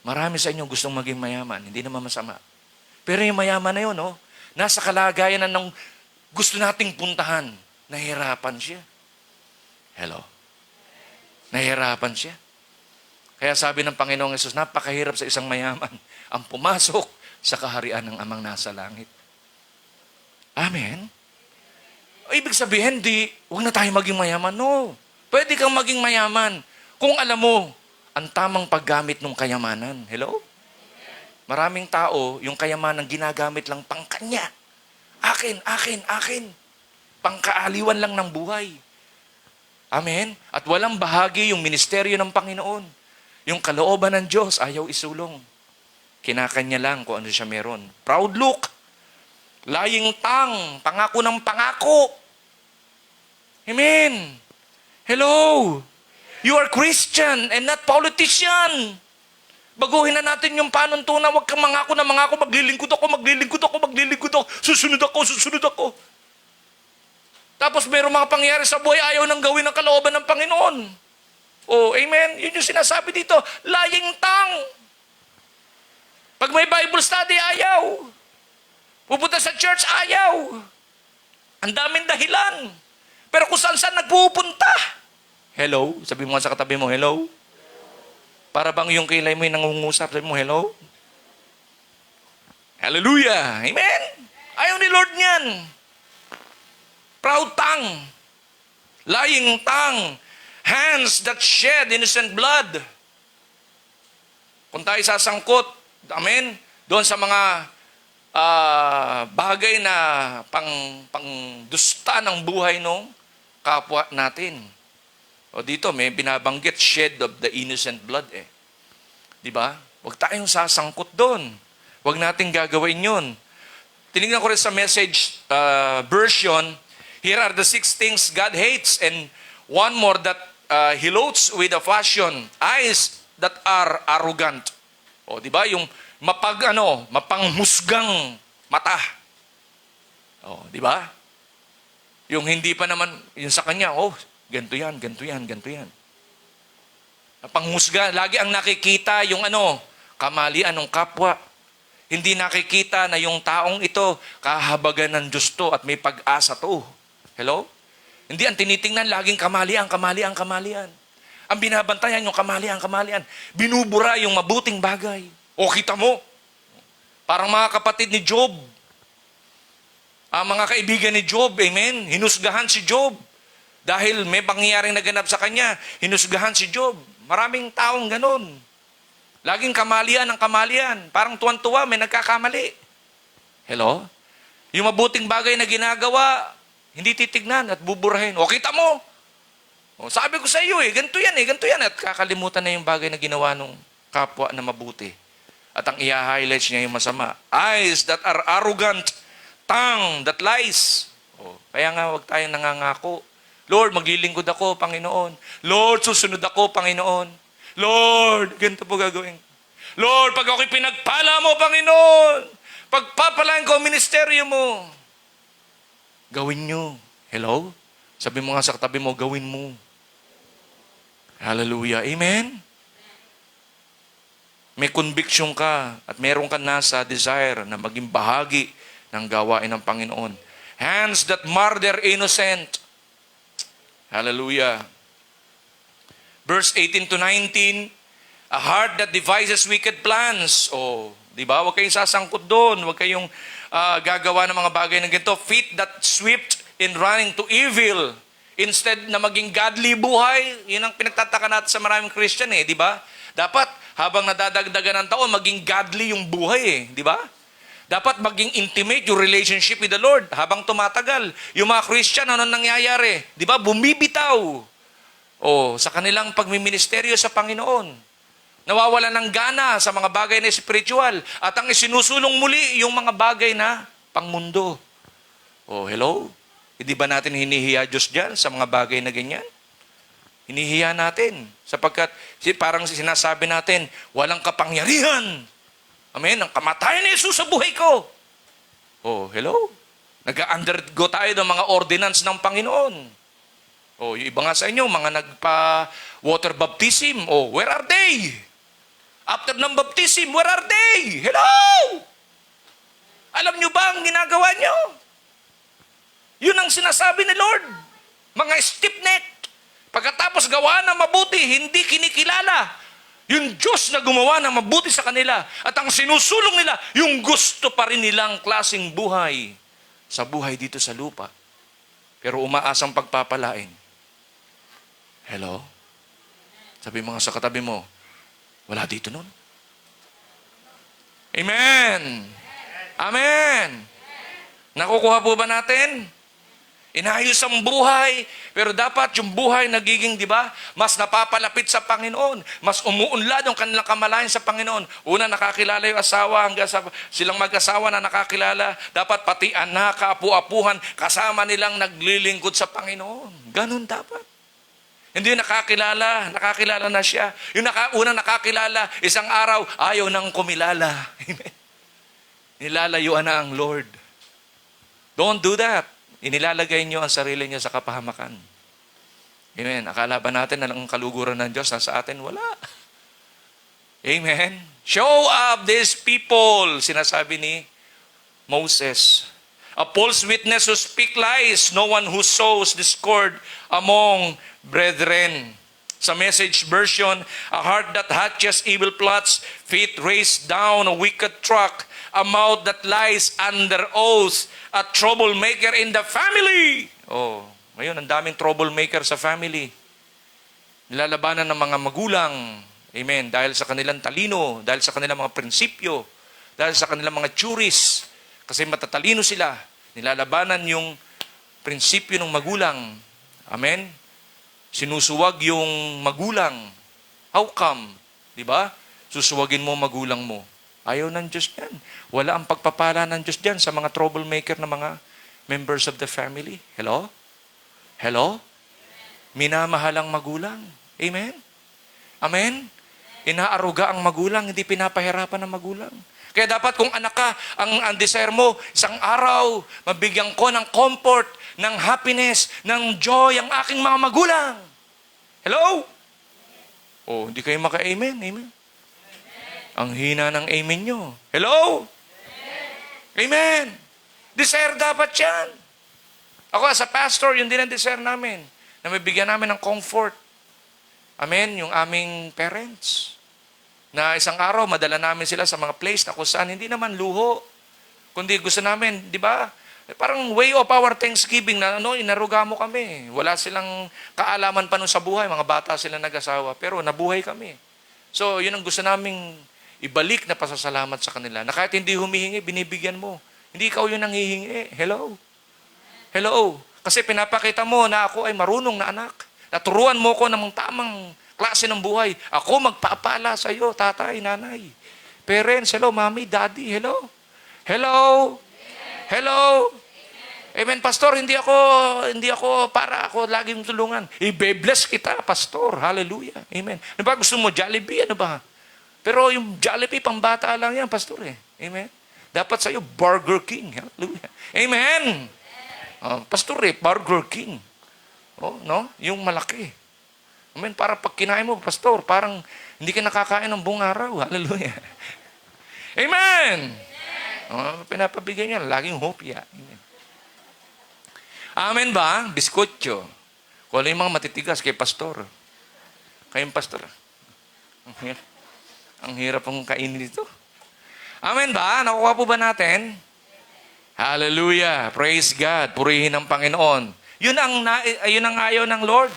Marami sa inyo gustong maging mayaman. Hindi naman masama. Pero yung mayaman na yun, nasa kalagayan na ng gusto nating puntahan. Nahihirapan siya. Hello? Nahihirapan siya. Kaya sabi ng Panginoong Yesus, napakahirap sa isang mayaman ang pumasok sa kaharian ng Amang nasa langit. Amen? Ibig sabihin, huwag na tayo maging mayaman. No. Pwede kang maging mayaman kung alam mo ang tamang paggamit ng kayamanan. Hello? Maraming tao, yung kayamanan ginagamit lang pang kanya. Akin, akin, akin. Pangkaaliwan lang ng buhay. Amen? At walang bahagi yung ministeryo ng Panginoon. Yung kalooban ng Diyos, ayaw isulong. Kinakanya lang kung ano siya meron. Proud look. Lying tongue. Pangako ng pangako. Amen? Hello? You are Christian and not politician. Baguhin na natin yung panuntunan. Huwag kang mangako na mangako. Maglilingkod ako, maglilingkod ako, maglilingkod ako. Susunod ako, susunod ako. Tapos mayroong mga pangyayari sa buhay, ayaw nang gawin ang kalooban ng Panginoon. Amen? Yun yung sinasabi dito. Lying tongue. Pag may Bible study, ayaw. Pupunta sa church, ayaw. Ang daming dahilan. Pero kung saan-saan nagpupunta. Hello? Sabi mo nga sa katabi mo, hello? Para bang yung kilay mo yung nangungusap, sabi mo, hello? Hallelujah! Amen? Ayaw ni Lord niyan. Proud tongue. Lying tongue. Hands that shed innocent blood. Kung tayo sasangkot, amen, doon sa mga bagay na pang-dusta ng buhay ng kapwa natin. Dito may binabanggit, shed of the innocent blood eh. Di ba? Huwag tayong sasangkot doon. Huwag nating gagawin yun. Tinignan ko rin sa message version, here are the 6 things God hates and one more that He loathes with a fashion, eyes that are arrogant. Di ba? Yung mapanghusgang mata. Di ba? Yung hindi pa naman, yung sa kanya, ganito yan, ganito yan, ganito yan. Panghusga, lagi ang nakikita yung kamalian ng kapwa. Hindi nakikita na yung taong ito, kahabagan ng Diyos to at may pag-asa to. Hello? Hindi ang tinitingnan laging kamalian. Ang binabantayan yung kamalian. Binubura yung mabuting bagay. O kita mo, parang mga kapatid ni Job. Ang mga kaibigan ni Job, amen? Hinusgahan si Job. Dahil may pangyayaring naganap sa kanya, hinusgahan si Job. Maraming taong ganun. Laging kamalian. Parang tuwan-tuwa, may nagkakamali. Hello? Yung mabuting bagay na ginagawa, hindi titignan at buburahin. O, kita mo. O, sabi ko sa iyo ganito yan. At kakalimutan na yung bagay na ginawa nung kapwa na mabuti. At ang i-highlight niya yung masama. Eyes that are arrogant, tongue that lies. O, kaya nga wag tayong nangangako. Lord, maglilingkod ako, Panginoon. Lord, susunod ako, Panginoon. Lord, ganito po gagawin. Lord, pag ako'y pinagpala mo, Panginoon, pagpapalain ko ang ministeryo mo, gawin nyo. Hello? Sabi mo nga sa katabi mo, gawin mo. Hallelujah. Amen? May conviction ka at meron ka nasa desire na maging bahagi ng gawain ng Panginoon. Hands that murder innocent. Hallelujah. Verse 18 to 19, a heart that devises wicked plans. Oh, di ba? Huwag kayong sasangkot doon. Huwag kayong gagawa ng mga bagay ng ganito. Feet that swift in running to evil. Instead na maging godly buhay, yun ang pinagtataka natin sa maraming Christian di ba? Dapat, habang nadadagdagan ng taon, maging godly yung buhay di ba? Dapat maging intimate yung relationship with the Lord habang tumatagal. Yung mga Christian, ano nangyayari? Di ba? Bumibitaw. Sa kanilang pagmiministeryo sa Panginoon. Nawawala ng gana sa mga bagay na spiritual. At ang isinusulong muli yung mga bagay na pangmundo. Hello? Hindi ba natin hinihiya Diyos dyan sa mga bagay na ganyan? Hinihiya natin. Sapagkat parang sinasabi natin, walang kapangyarihan. Amen? Ang kamatayan ni Jesus sa buhay ko. Hello? Nag-undergo tayo ng mga ordinance ng Panginoon. Yung iba nga sa inyo, mga nagpa-water baptism. Where are they? After ng baptism, where are they? Hello? Alam nyo ba ang ginagawa nyo? Yun ang sinasabi ni Lord. Mga stiff-neck. Pagkatapos gawa ng mabuti, hindi kinikilala. Yung Diyos na gumawa ng mabuti sa kanila. At ang sinusulong nila, yung gusto pa rin nilang klaseng buhay sa buhay dito sa lupa. Pero umaasang pagpapalain. Hello? Sabi mga sa katabi mo, wala dito nun. Amen! Amen! Nakukuha po ba natin? Inayos ang buhay, pero dapat yung buhay nagiging, di ba, mas napapalapit sa Panginoon. Mas umuunlad yung kanilang kamalayan sa Panginoon. Una, nakakilala yung asawa, hanggang silang mag-asawa na nakakilala. Dapat pati anak, kaapu-apuhan, kasama nilang naglilingkod sa Panginoon. Ganun dapat. Hindi yung nakakilala na siya. Yung unang nakakilala, isang araw, ayaw nang kumilala. Amen. Nilalayuan na ang Lord. Don't do that. Inilalagay niyo ang sarili niyo sa kapahamakan. Amen. Akala ba natin na ang kaluguran ng Diyos nasa atin? Wala. Amen. Show up these people, sinasabi ni Moses. A false witness who speak lies, no one who sows discord among brethren. Sa Message version, a heart that hatches evil plots, feet race down a wicked track, a mouth that lies under oath, a troublemaker in the family. Ngayon, ang daming troublemaker sa family. Nilalabanan ng mga magulang. Amen. Dahil sa kanilang talino, dahil sa kanilang mga prinsipyo, dahil sa kanilang mga juris. Kasi matatalino sila. Nilalabanan yung prinsipyo ng magulang. Amen. Sinusuwag yung magulang. How come? Diba? Susuwagin mo magulang mo. Ayaw ng Diyos yan. Wala ang pagpapala ng Diyos dyan sa mga troublemaker na mga members of the family. Hello? Hello? Minamahal ang magulang. Amen? Amen? Inaaruga ang magulang, hindi pinapahirapan ng magulang. Kaya dapat kung anak ka, ang desire mo, isang araw, mabigyan ko ng comfort, ng happiness, ng joy ang aking mga magulang. Hello? Hindi kayo maka-amen. Amen? Ang hina ng amen nyo. Hello? Amen. Desire dapat yan. Ako as a pastor, yun din ang desire namin. Na may bigyan namin ng comfort. Amen. Yung aming parents. Na isang araw, madala namin sila sa mga place na kung saan hindi naman luho. Kundi gusto namin, di ba? Parang way of our Thanksgiving na inaruga mo kami. Wala silang kaalaman pa nun sa buhay. Mga bata sila nag-asawa. Pero nabuhay kami. So, yun ang gusto naming ibalik na pasasalamat sa kanila. Na kahit hindi humihingi, binibigyan mo. Hindi ikaw yun ang hihingi. Hello? Hello? Kasi pinapakita mo na ako ay marunong na anak. Naturuan mo ko ng tamang klase ng buhay. Ako magpapala sa iyo, tatay, nanay. Parents, hello, mommy, daddy, hello? Hello? Hello? Amen, pastor, hindi ako para ako laging tulungan. I-bless kita, pastor. Hallelujah. Amen. Ano ba gusto mo? Jollibee? Ano ba? Pero yung Jollibee, pambata lang yan, pastor eh. Amen. Dapat sa'yo, Burger King. Hallelujah. Amen. Pastor eh, Burger King. No? Yung malaki. Amen. Para pag kinain mo, pastor, parang hindi ka nakakain ng buong araw. Hallelujah. Amen. Pinapabigay niya, laging hopya. Amen. Amen ba? Biskotyo. Kung ano yung mga matitigas kay pastor. Kayong pastor. Ang hirap ang kainin dito. Amen ba? Nakuha po ba natin? Hallelujah. Praise God. Purihin ang Panginoon. Yun ang ayaw ng Lord.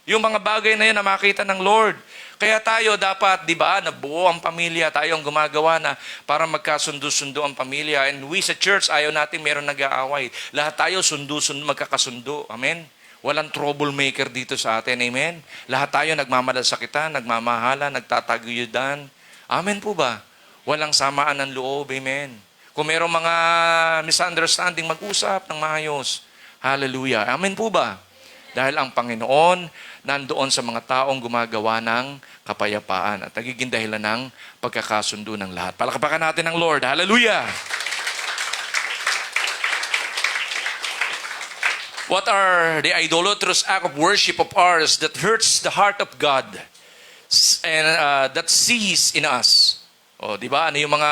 Yung mga bagay na yun na makita ng Lord. Kaya tayo dapat, di ba, nabuo ang pamilya, tayo ang gumagawa na para magkasundo-sundo ang pamilya. And we sa church, ayaw natin meron nag-aaway. Lahat tayo sundo-sundo, magkakasundo. Amen? Walang troublemaker dito sa atin. Amen? Lahat tayo nagmamalasakita, nagmamahala, nagtataguyudan. Amen po ba? Walang samaan ng loob. Amen? Kung merong mga misunderstanding, mag-usap ng maayos. Hallelujah. Amen po ba? Dahil ang Panginoon nandoon sa mga taong gumagawa ng kapayapaan at nagiging dahilan ng pagkakasundo ng lahat. Palakpakan natin ang Lord. Hallelujah! What are the idolatrous act of worship of ours that hurts the heart of God and that sees in us? O, di ba? Ano yung mga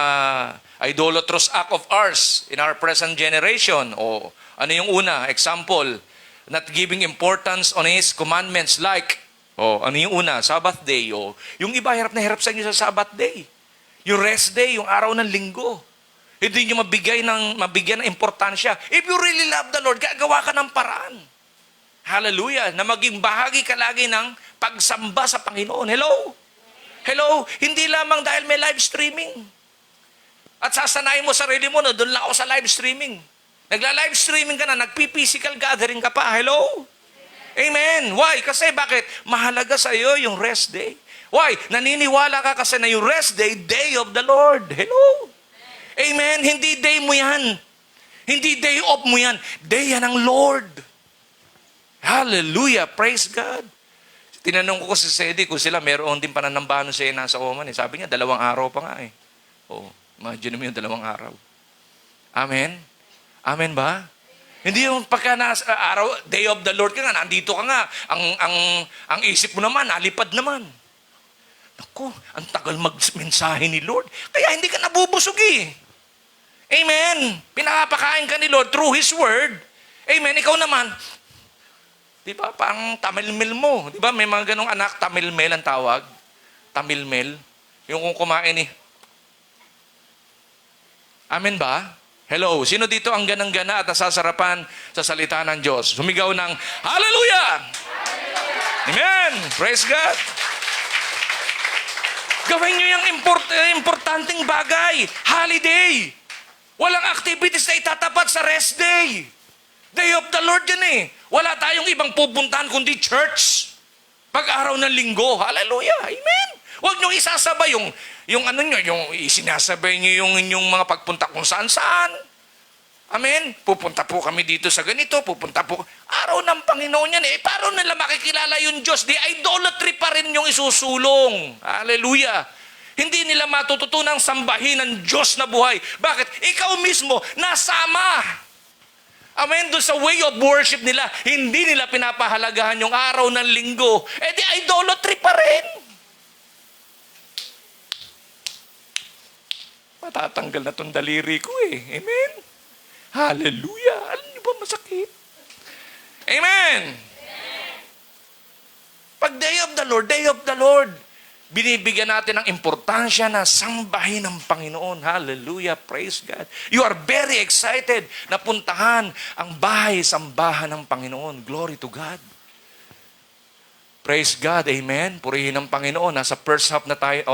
idolatrous act of ours in our present generation? O, ano yung una? Example, not giving importance on His commandments like, ano yung una? Sabbath day. Yung iba, hirap na hirap sa inyo sa Sabbath day. Yung rest day, yung araw ng linggo. Hindi nyo mabigyan ng importansya. If you really love the Lord, gagawa ka ng paraan. Hallelujah. Na maging bahagi ka lagi ng pagsamba sa Panginoon. Hello? Hello? Hindi lamang dahil may live streaming. At sasanayin mo sarili mo na doon lang ako sa live streaming. Nagla-live streaming ka na, nagpi-physical gathering ka pa. Hello? Amen. Why? Kasi bakit? Mahalaga sa iyo yung rest day. Why? Naniniwala ka kasi na yung rest day, day of the Lord. Hello? Amen. Hindi day mo yan. Hindi day off mo yan. Day yan ng Lord. Hallelujah. Praise God. Tinanong ko si Sedi kung sila meron din pananambahan sa nasa Oman. Sabi niya, 2 araw pa nga eh. Imagine mo yung 2 araw. Amen. Amen ba? Hindi yung pagka araw, day of the Lord ka nga, nandito ka nga, ang isip mo naman, nalipad naman. Naku, ang tagal magmensahe ni Lord. Kaya hindi ka nabubusog eh. Amen. Pinakapakain ka ni Lord through His Word. Amen. Ikaw naman, di ba, parang tamilmel mo. Di ba, may mga ganong anak, tamilmel ang tawag. Tamilmel. Yung kung kumain eh. Amen ba? Hello, sino dito ang ganang-gana at nasasarapan sa salita ng Diyos? Sumigaw ng Hallelujah! Amen! Praise God! Gawin nyo yung importanteng bagay. Holiday. Walang activities na itatapat sa rest day. Day of the Lord yan eh. Wala tayong ibang pupuntahan kundi church. Pag-araw ng linggo. Hallelujah! Amen! Huwag nyo isasabay yung isinasabay nyo yung inyong mga pagpunta kung saan-saan. Amen? Pupunta po kami dito sa ganito, pupunta po. Araw ng Panginoon yan eh. Paano nila makikilala yung Diyos? Di idolatry pa rin yung isusulong. Hallelujah. Hindi nila matututunang sambahin ang Diyos na buhay. Bakit? Ikaw mismo, nasama. Amen? Doon sa way of worship nila, hindi nila pinapahalagahan yung araw ng linggo. Di idolatry pa rin. Matatanggal na tong daliri ko eh. Amen? Hallelujah! Alam niyo ba masakit? Amen! Pag day of the Lord, binibigyan natin ng importansya na sambahin ang Panginoon. Hallelujah! Praise God! You are very excited na puntahan ang bahay-sambahan ng Panginoon. Glory to God! Praise God! Amen! Purihin ang Panginoon. Nasa first half na tayo,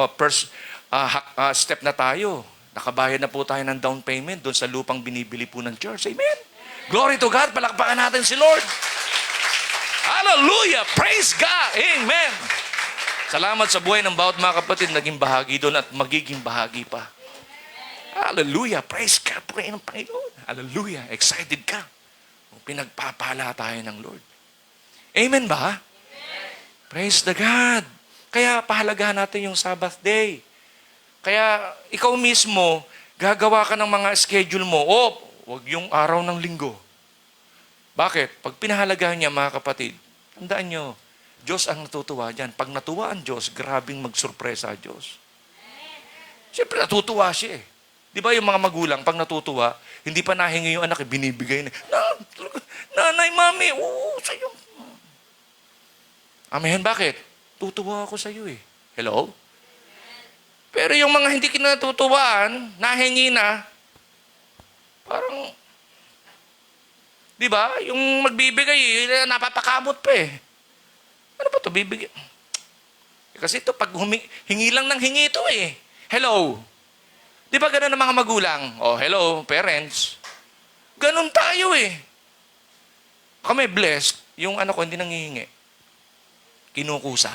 step na tayo. Nakabayad na po tayo ng down payment doon sa lupang binibili po ng church. Amen! Glory to God! Palakpakan natin si Lord! Hallelujah! Praise God! Amen! Salamat sa buhay ng bawat mga kapatid, naging bahagi doon at magiging bahagi pa. Hallelujah! Praise God! Purihin ang Panginoon! Hallelujah! Excited ka. Pinagpapala tayo ng Lord. Amen ba? Praise the God! Kaya pahalagahan natin yung Sabbath day. Kaya ikaw mismo, gagawa ka ng mga schedule mo. Wag yung araw ng linggo. Bakit? Pag pinahalagahan niya, mga kapatid, tandaan nyo, Diyos ang natutuwa dyan. Pag natuwa ang Diyos, grabing magsurpresa ang Diyos. Siyempre, natutuwa siya eh. Di ba yung mga magulang, pag natutuwa, hindi pa nahingi yung anak, binibigay na, nanay, mami, sa'yo. Amen, bakit? Tutuwa ako sa'yo eh. Hello? Pero yung mga hindi kinatutuwaan, nahingi na, parang, di ba? Yung magbibigay, napapakamot pa eh. Ano ba ito? Bibigay? Kasi ito, pag hingi lang ng hingi ito eh. Hello? Di ba ganun ang mga magulang? Hello, parents. Ganun tayo eh. Kami blessed, yung ano ko hindi nanghihingi. Kinukusa.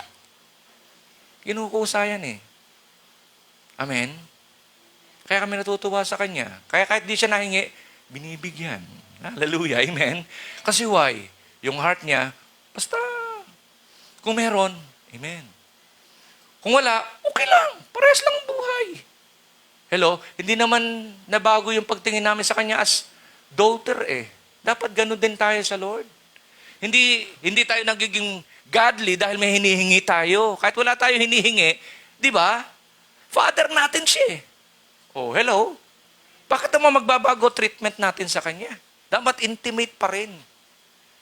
Kinukusa yan eh. Amen? Kaya kami natutuwa sa Kanya. Kaya kahit di siya nahingi, binibigyan. Hallelujah. Amen? Kasi why? Yung heart niya, basta, kung meron, amen. Kung wala, okay lang. Parehas lang ang buhay. Hello? Hindi naman nabago yung pagtingin namin sa Kanya as daughter eh. Dapat ganun din tayo sa Lord. Hindi tayo nagiging godly dahil may hinihingi tayo. Kahit wala tayo hinihingi, di ba? Father natin siya eh. Hello? Bakit naman magbabago treatment natin sa Kanya? Dapat intimate pa rin.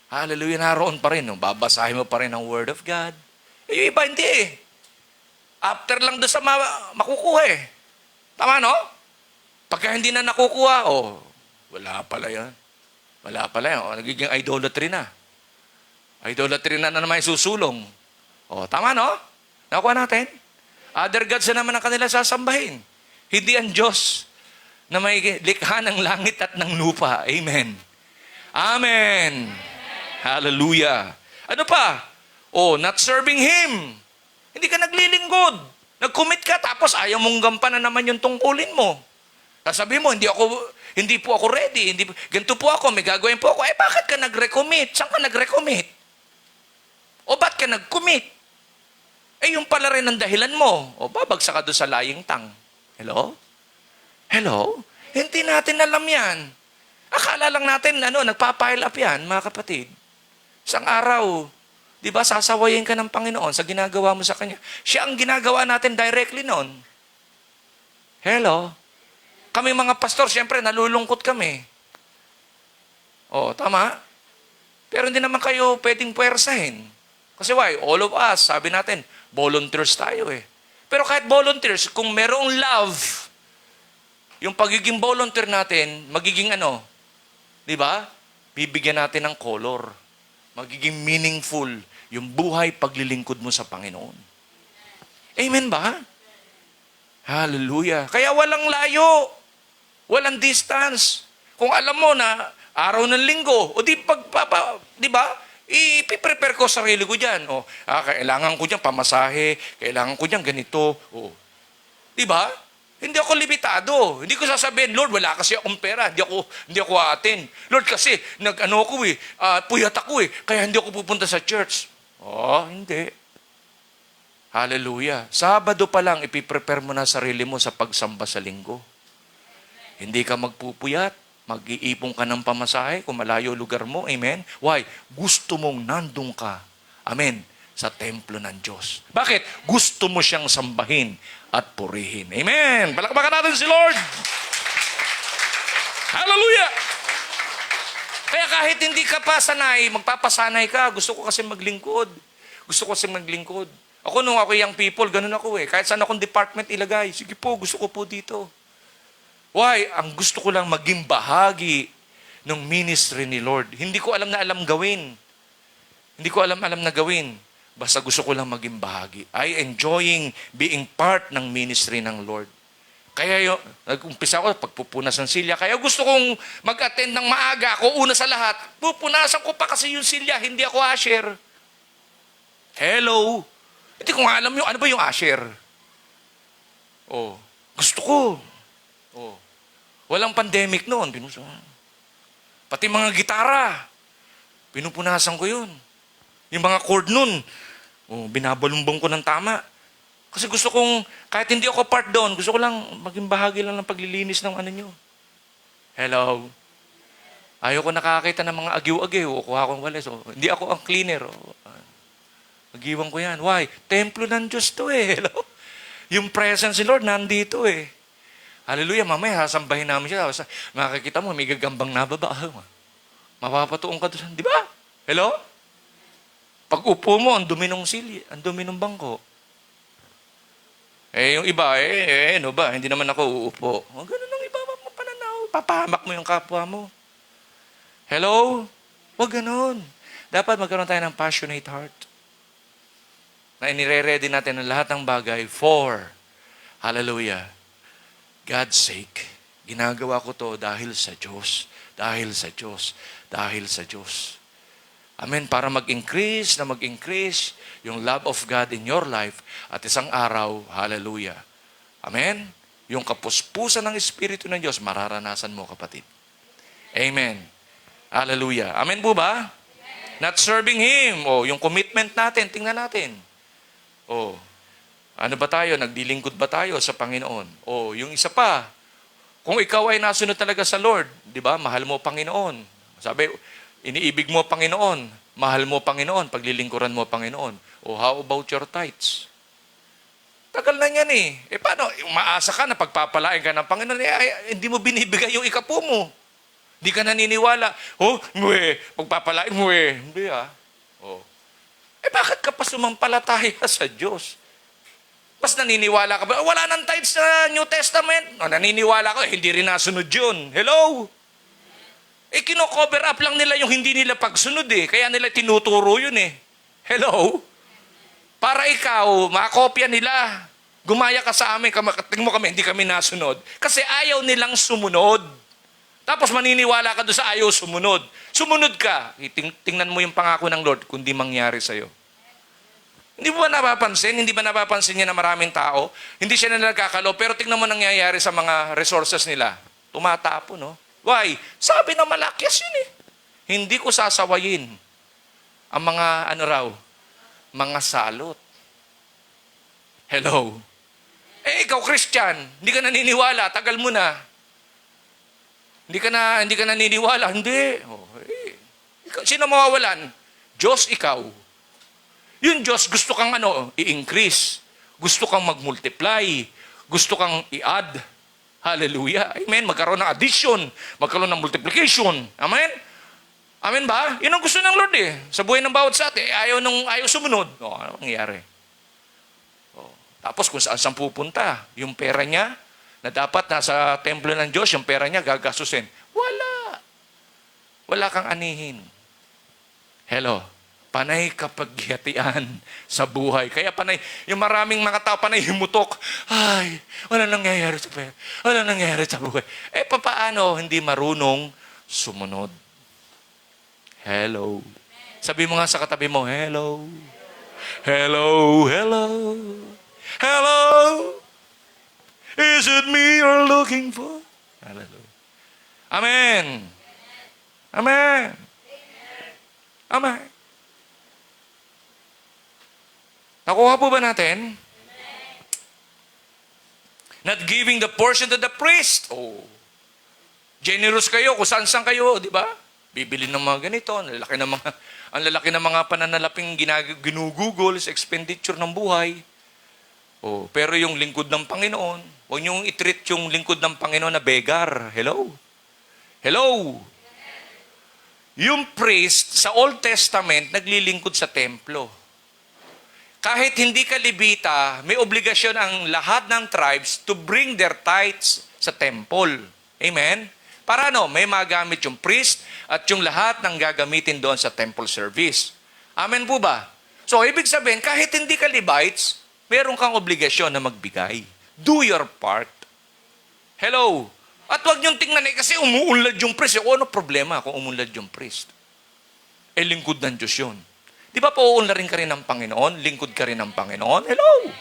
Hallelujah, naroon pa rin. Babasahin mo pa rin ang Word of God. Yung iba hindi eh. After lang doon sa makukuha eh. Tama no? Pagka hindi na nakukuha, wala pala yan. Wala pala yan. Nagiging idolatry na. Idolatry na naman yung susulong. Tama no? Nakuha natin? Other gods na naman ang kanila sasambahin. Hindi ang Diyos na may likha ng langit at ng lupa. Amen. Amen. Hallelujah. Ano pa? Not serving Him. Hindi ka naglilingkod. Nag-commit ka, tapos ayaw mong gampanan naman yung tungkulin mo. Sasabihin mo, hindi po ako ready. Ganito po ako, may gagawin po ako. Bakit ka nag-recommit? Saan ka nag-recommit? Ba't ka nag-commit? Yung pala rin ang dahilan mo. Babagsak ka doon sa lying tongue. Hello? Hello? Hindi natin alam yan. Akala lang natin, nagpa-pile up yan, mga kapatid. Isang araw, di ba, sasawayin ka ng Panginoon sa ginagawa mo sa Kanya. Siya ang ginagawa natin directly noon. Hello? Kami mga pastor, siyempre, nalulungkot kami. Tama? Pero hindi naman kayo pwedeng puwersahin. Kasi why? All of us, sabi natin, volunteers tayo eh. Pero kahit volunteers, kung merong love, yung pagiging volunteer natin, magiging di ba? Bibigyan natin ng color. Magiging meaningful yung buhay paglilingkod mo sa Panginoon. Amen ba? Hallelujah. Kaya walang layo. Walang distance. Kung alam mo na araw ng linggo, di ba? I-prepare ko sarili ko dyan. Kailangan ko dyan pamasahe, kailangan ko dyan ganito. Di ba? Hindi ako limitado. Hindi ko sasabihin, Lord, wala kasi akong pera. Hindi ako atin. Lord, kasi puyat ako eh. Kaya hindi ako pupunta sa church. Hindi. Hallelujah. Sabado pa lang, ipiprepare mo na sarili mo sa pagsamba sa linggo. Hindi ka magpupuyat. Mag-iipon ka ng pamasahe kung malayo lugar mo. Amen? Why? Gusto mong nandun ka. Amen? Sa templo ng Diyos. Bakit? Gusto mo siyang sambahin. at purihin. Amen! Palakpakan natin si Lord! Hallelujah! Kaya kahit hindi ka pa sanay, magpapasanay ka. Gusto ko kasi maglingkod. Gusto ko kasi maglingkod. Ako nung ako young people, ganun ako eh. Kahit saan akong department ilagay, sige po, gusto ko po dito. Why? Ang gusto ko lang maging bahagi ng ministry ni Lord. Hindi ko alam na alam gawin. Hindi ko alam na gawin. Basta gusto ko lang maging bahagi. I enjoying being part ng ministry ng Lord. Kaya nag-umpisa ko pagpupunas ng silya. Kaya gusto kong mag-attend ng maaga. Ako una sa lahat. Pupunasan ko pa kasi yung silya. Hindi ako usher. Hello? Hindi ko nga alam yung ano ba yung usher. Oh, gusto ko. Oh. Walang pandemic noon. Pati mga gitara. Pinupunasan ko yun. Yung mga chord nun. Oh, binabalumbong ko ng tama. Kasi gusto kong, kahit hindi ako part doon, gusto ko lang maging bahagi lang ng paglilinis ng ano nyo. Hello? Ayoko nakakita ng mga agiw-agiw. O kuha akong walis. O, hindi ako ang cleaner. O, agiwan ko yan. Why? Templo ng Diyos to eh. Hello? Yung presence ni Lord nandito eh. Hallelujah. Mamaya, sasambahin namin siya. Makikita mo, may gagambang nababa. Mapapatuong ka doon. Di ba? Hello? Pag upo mo, ang dumi ng sili, ang dumi ng bangko. Eh, yung iba, ano ba? Hindi naman ako uupo. O, ganun ang iba mo pananaw. Papahamak mo yung kapwa mo. Hello? Huwag ganun. Dapat magkaroon tayo ng passionate heart. Na inire-ready natin ang lahat ng bagay for, hallelujah, God's sake. Ginagawa ko to dahil sa Diyos. Dahil sa Diyos. Dahil sa Diyos. Amen. Para mag-increase yung love of God in your life at isang araw, hallelujah. Amen. Yung kapuspusan ng Espiritu ng Diyos, mararanasan mo, kapatid. Amen. Hallelujah. Amen po ba? Not serving Him. O, yung commitment natin, tingnan natin. O, ano ba tayo? Nagdilingkod ba tayo sa Panginoon? O, yung isa pa, kung ikaw ay nasunod talaga sa Lord, di ba? Mahal mo Panginoon. Sabi, iniibig mo Panginoon, mahal mo Panginoon, paglilingkuran mo Panginoon. O how about your tithes? Tagal na yan eh. Eh paano? Umaasa ka na pagpapalain ka ng Panginoon, hindi mo binibigay yung ikapo mo. Hindi ka naniniwala. Oh, pagpapalain mo eh. Hindi ah. Oh. Eh bakit ka pa sumampalataya sa Diyos? Mas naniniwala ka ba? Wala nang tithes sa New Testament. O, naniniwala ka, hindi rin nasunod yun. Hello? Eh, kino-cover up lang nila yung hindi nila pagsunod eh. Kaya nila tinuturo yun eh. Hello? Para ikaw, makopya nila. Gumaya ka sa amin, tingin mo kami, hindi kami nasunod. Kasi ayaw nilang sumunod. Tapos maniniwala ka doon sa ayaw sumunod. Sumunod ka. Tingnan mo yung pangako ng Lord kung di mangyari sa'yo. Hindi ba napapansin? Hindi ba napapansin niya na maraming tao? Hindi siya na nagkakalo, pero tingnan mo nangyayari sa mga resources nila. Tumatapo, no? Why? Sabi na malakyas yun eh. Hindi ko sasawayin ang mga, mga salot. Hello? Eh, ikaw Christian, hindi ka naniniwala, tagal mo na. Hindi ka naniniwala, hindi. Oh, sino mawawalan? Diyos, ikaw. Yung Diyos, gusto kang i-increase. Gusto kang mag-multiply. Gusto kang i-add. Hallelujah. Amen. Magkaroon ng addition. Magkaroon ng multiplication. Amen? Amen ba? Yun ang gusto ng Lord eh. Sa buhay ng bawat sa atin, ayaw sumunod. Ano mangyayari? Tapos kung saan pupunta, yung pera niya, na dapat nasa templo ng Diyos, yung pera niya gagastusin. Wala. Wala kang anihin. Hello. Panay kapaghihatian sa buhay. Kaya panay, yung maraming mga tao, panay himutok. Ay, wala nangyayari sa pera. Wala nangyayari sa buhay. Eh, papaano hindi marunong sumunod? Hello. Sabi mo nga sa katabi mo, hello. Hello, hello. Hello. Is it me you're looking for? Hallelujah. Amen. Amen. Amen. Nakuha po ba natin? Not giving the portion to the priest. Oh. Generous kayo kung saan kayo, di ba? Bibili ng mga ganito, ang lalaki ng mga pananalaping ginugugol sa expenditure ng buhay. Oh, pero yung lingkod ng Panginoon, huwag niyong i-treat yung lingkod ng Panginoon na beggar. Hello? Hello? Yung priest sa Old Testament naglilingkod sa templo. Kahit hindi ka Levita, may obligasyon ang lahat ng tribes to bring their tithes sa temple. Amen? Para may magamit yung priest at yung lahat ng gagamitin doon sa temple service. Amen po ba? So, ibig sabihin, kahit hindi ka Levites, meron kang obligasyon na magbigay. Do your part. Hello? At huwag niyong tingnan kasi umuunlad yung priest. O ano problema kung umunlad yung priest? Lingkod ng Diyos yun. Di ba pauunlarin ka rin ng Panginoon? Lingkod ka rin ng Panginoon? Hello?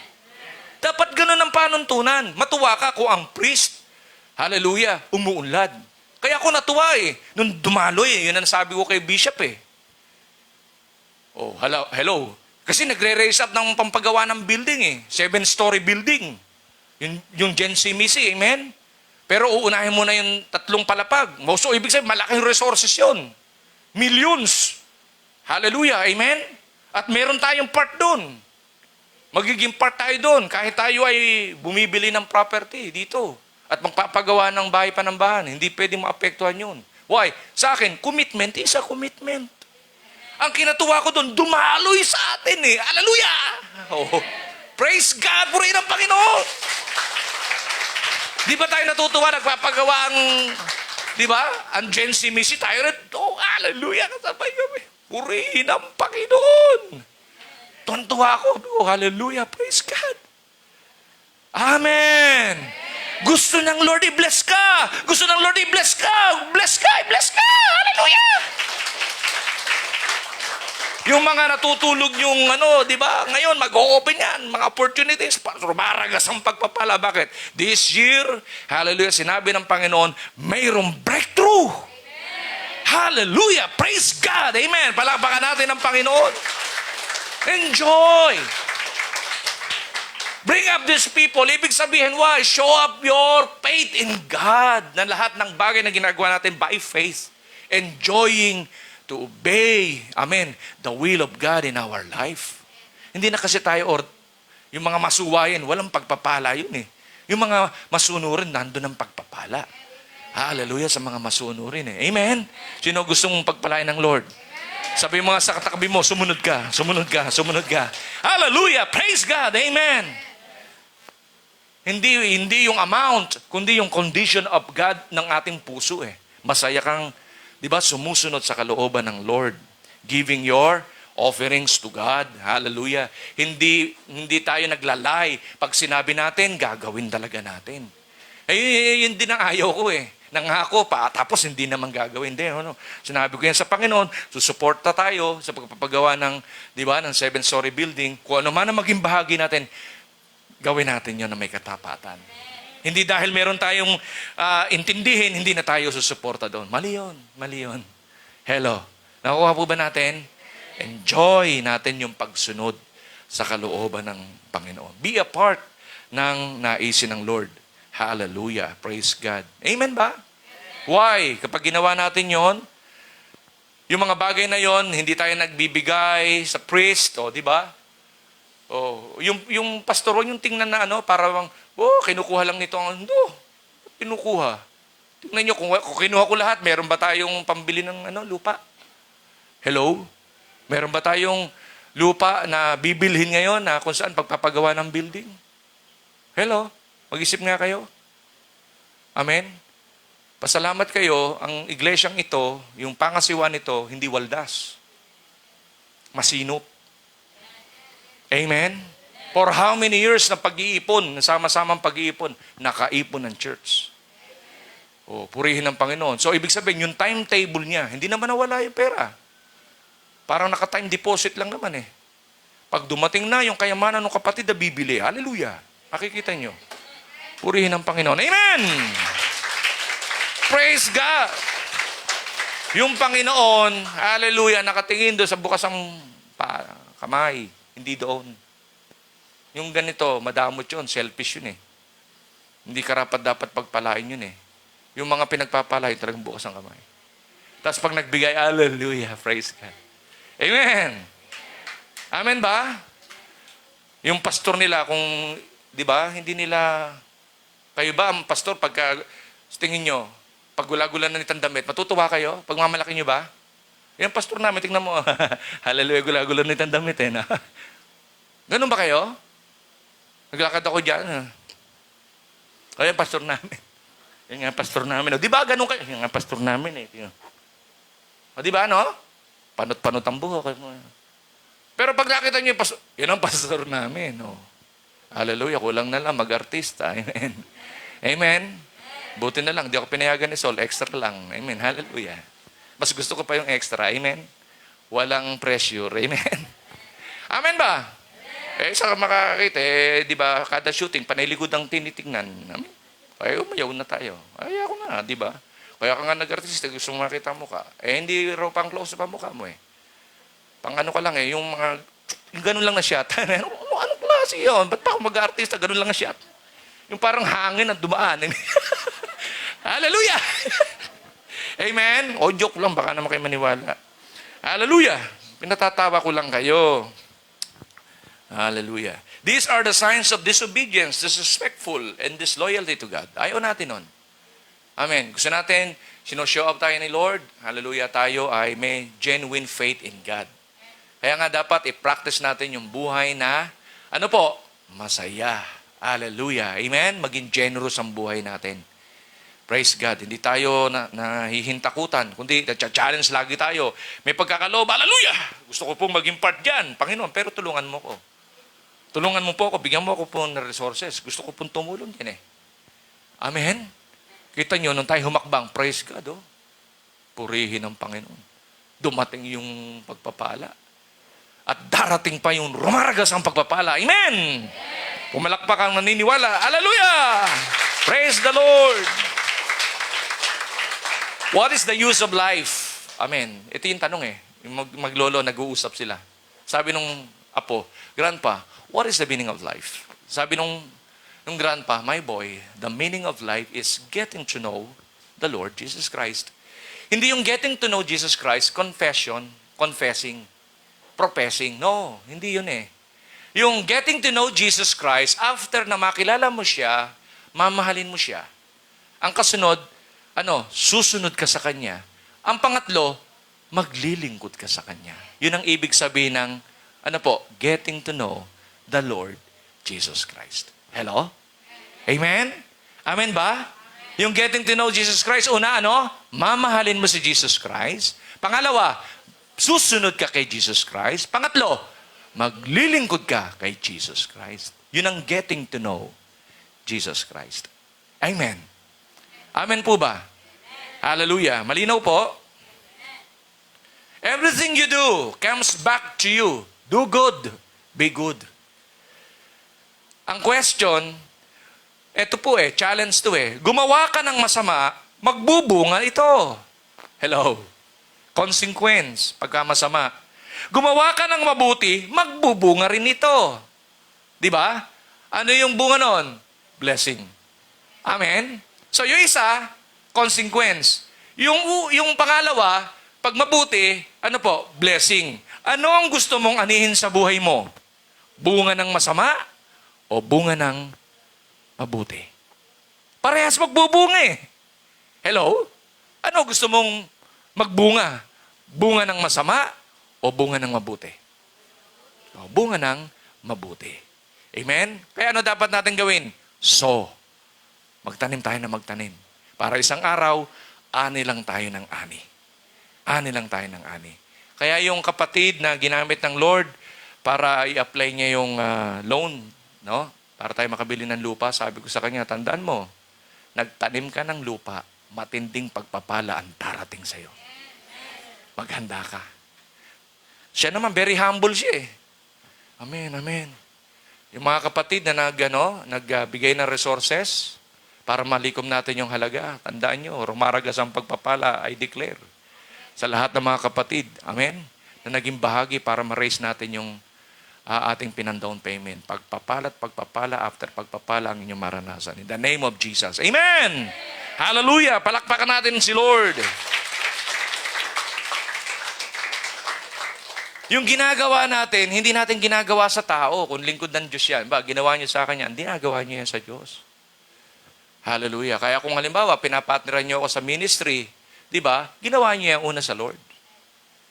Dapat ganun ang panuntunan. Matuwa ka kung ang priest, hallelujah, umuunlad. Kaya ako natuwa nung dumaloy yun ang sabi ko kay Bishop Oh, hello. Kasi nagre-raise up ng pampagawa ng building 7-story building. Yung Gen C Missy, amen? Pero uunahin mo na yung 3 palapag. So, ibig sabihin, malaking resources yon. Millions. Hallelujah, amen? At meron tayong part doon. Magiging part tayo doon. Kahit tayo ay bumibili ng property dito. At magpapagawa ng bahay panambahan. Hindi pwedeng maapektuhan yun. Why? Sa akin, commitment is a commitment. Ang kinatuwa ko doon, dumaloy sa atin Hallelujah! Oh, praise God, purihin ang Panginoon. Di ba tayo natutuwa, nagpapagawa di ba? Ang Gen C Missy, tayo rin, hallelujah, kasabay kami. Purihin ang Panginoon. Tuwan-tuwa ako, hallelujah, praise God. Amen. Gusto ng Lord, i-bless ka. Gusto ng Lord, i-bless ka. Bless ka, i-bless ka. Hallelujah. Yung mga natutulog yung di ba? Ngayon, mag-open yan. Mga opportunities. Maragas ang pagpapala. Bakit? This year, hallelujah, sinabi ng Panginoon, mayroong breakthrough. Hallelujah. Praise God. Amen. Palakpakan natin ang Panginoon. Enjoy. Bring up these people. Ibig sabihin, why? Show up your faith in God. Na lahat ng bagay na ginagawa natin by faith. Enjoying to obey, amen, the will of God in our life. Hindi na kasi tayo, yung mga masuwayan, walang pagpapala yun Yung mga masunurin, nandun ang pagpapala. Hallelujah sa mga masunurin Amen? Sino gustong pagpalain ng Lord? Sabi mo nga sa katabi mo, sumunod ka, sumunod ka, sumunod ka. Hallelujah! Praise God! Amen! Hindi yung amount, kundi yung condition of God ng ating puso Masaya kang di ba, sumusunod sa kalooban ng Lord. Giving your offerings to God. Hallelujah. Hindi tayo naglalay. Pag sinabi natin, gagawin talaga natin. Yun din ang ayaw ko Nangako pa, tapos hindi naman gagawin din. Sinabi ko yan sa Panginoon, susuporta tayo sa pagpapagawa ng, di ba, ng 7-story building. Kung ano man ang maging bahagi natin, gawin natin yun na may katapatan. Hindi dahil meron tayong intindihin, hindi na tayo susuporta doon. Mali yun. Hello. Nakuha po ba natin? Enjoy natin yung pagsunod sa kalooban ng Panginoon. Be a part ng naisin ng Lord. Hallelujah. Praise God. Amen ba? Why? Kapag ginawa natin yon, yung mga bagay na yon, hindi tayo nagbibigay sa priest, di ba? Yung pastor, yung tingnan na parang, kinukuha lang nito ang kinukuha. Tingnan nyo, kung kinuha ko lahat, meron ba tayong pambili ng lupa? Hello? Meron ba tayong lupa na bibilhin ngayon na kung saan pagpapagawa ng building? Hello? Mag-isip nga kayo. Amen? Pasalamat kayo, ang iglesyang ito, yung pangasiwa nito, hindi waldas. Masinop. Amen? For how many years na pag-iipon, sama-samang pag-iipon, nakaipon ng church. Purihin ng Panginoon. So, ibig sabihin, yung timetable niya, hindi naman nawala yung pera. Parang naka-time deposit lang naman Pag dumating na yung kayamanan ng kapatid na bibili, hallelujah. Makikita nyo. Purihin ng Panginoon. Amen! Praise God! Yung Panginoon, hallelujah, nakatingin doon sa bukas ng kamay. Hindi doon. Yung ganito, madamot yun, selfish yun Hindi karapat dapat pagpalain yun Yung mga pinagpapalain talagang bukas ang kamay. Tapos pag nagbigay, hallelujah, praise God. Amen. Amen ba? Yung pastor nila, kung, di ba, hindi nila, kayo ba, ang pastor, pagka, tingin nyo, pag gula-gula na nitang damit, matutuwa kayo? Pag mamalaki nyo ba? Yung pastor namin, tingnan mo, hallelujah, gula-gula na nitang damit eh. Na. Ganun ba kayo? Naglakad ako dyan. Kaya yung pastor namin. Yung nga pastor namin. O, di ba ganun kayo? Yung nga pastor namin eh. O, di ba, no? Panot-panot ang buhok. Pero pag nakita niyo yung pastor, yun ang pastor namin. No? Hallelujah, kulang na lang mag-artista. Amen. Amen. Buti na lang, di ako pinayagan ni Sol, extra lang. Amen. Hallelujah. Mas gusto ko pa yung extra. Amen. Walang pressure. Amen. Amen ba? Eh, sa makakakita, di ba, kada shooting, panayligod ang tinitingnan. Amen. Ay, umayaw na tayo. Ay, ako na, di ba? Kaya ka nga nag-artista, gusto mo makita mo ka. Eh, hindi raw pang close pa mukha mo eh. Pang ano ka lang eh, yung mga, yung ganun lang na shot. Anong klase yun? Ba't pa ako mag-artista? Ganun lang na shot. Yung parang hangin at dumaan. Hallelujah! Amen? O, joke lang, baka naman kayo maniwala. Hallelujah! Pinatatawa ko lang kayo. Hallelujah. These are the signs of disobedience, disrespectful, and disloyalty to God. Ayaw natin nun. Amen. Gusto natin, sinoshow up tayo ni Lord. Hallelujah, tayo ay may genuine faith in God. Kaya nga dapat i-practice natin yung buhay na, ano po, masaya. Hallelujah. Amen. Maging generous ang buhay natin. Praise God. Hindi tayo nahihintakutan, kundi challenge lagi tayo. May pagkakaloob. Hallelujah. Gusto ko pong maging part dyan, Panginoon, pero tulungan mo ko. Tulungan mo po ako, bigyan mo ako po ng resources. Gusto ko pong tumulong din eh. Amen. Kita nyo, nung tayo humakbang, praise God, oh. Purihin ang Panginoon. Dumating yung pagpapala. At darating pa yung rumaragas ang pagpapala. Amen! Pumalakpak ang naniniwala. Hallelujah! Praise the Lord! What is the use of life? Amen. Ito yung tanong eh. Yung maglolo, nag-uusap sila. Sabi nung apo, Grandpa, what is the meaning of life? Sabi nung grandpa, my boy, the meaning of life is getting to know the Lord Jesus Christ. Hindi yung getting to know Jesus Christ, confession, confessing, professing. No, hindi yun eh. Yung getting to know Jesus Christ, after na makilala mo siya, mamahalin mo siya. Ang kasunod, susunod ka sa Kanya. Ang pangatlo, maglilingkod ka sa Kanya. Yun ang ibig sabihin ng, getting to know the Lord Jesus Christ. Hello? Amen? Amen ba? Yung getting to know Jesus Christ, una, mamahalin mo si Jesus Christ. Pangalawa, susunod ka kay Jesus Christ. Pangatlo, maglilingkod ka kay Jesus Christ. Yun ang getting to know Jesus Christ. Amen. Amen po ba? Hallelujah. Malinaw po? Everything you do comes back to you. Do good. Be good. Ang question, eto po challenge to gumawa ka ng masama, magbubunga ito. Hello? Consequence, pagka masama. Gumawa ka ng mabuti, magbubunga rin ito. Di ba? Ano yung bunga nun? Blessing. Amen? So yung isa, consequence. Yung pangalawa, pag mabuti, blessing. Ano ang gusto mong anihin sa buhay mo? Bunga ng masama o bunga ng mabuti? Parehas magbubunga eh. Hello? Ano gusto mong magbunga? Bunga ng masama o bunga ng mabuti? O, bunga ng mabuti. Amen? Kaya ano dapat natin gawin? Magtanim tayo na magtanim. Para isang araw, ani lang tayo ng ani. Ani lang tayo ng ani. Kaya yung kapatid na ginamit ng Lord para i-apply niya yung loan, para tayo makabili ng lupa, sabi ko sa kanya, tandaan mo, nagtanim ka ng lupa, matinding pagpapala ang darating sa'yo. Maghanda ka. Siya naman, very humble siya eh. Amen, amen. Yung mga kapatid na nagbigay ng resources para malikom natin yung halaga, tandaan nyo, rumaragas ang pagpapala, I declare. Sa lahat ng mga kapatid, amen, na naging bahagi para ma-raise natin yung ating pinandown payment. Pagpapala at pagpapala, after pagpapala ang inyong maranasan. In the name of Jesus. Amen! Hallelujah! Palakpakan natin si Lord. Yung ginagawa natin, hindi natin ginagawa sa tao. Kung lingkod ng Diyos yan, ba, ginawa niyo sa akin yan, ginagawa niyo yan sa Diyos. Hallelujah. Kaya kung halimbawa, pinapartneran niyo ako sa ministry, di ba, ginawa niyo yan una sa Lord.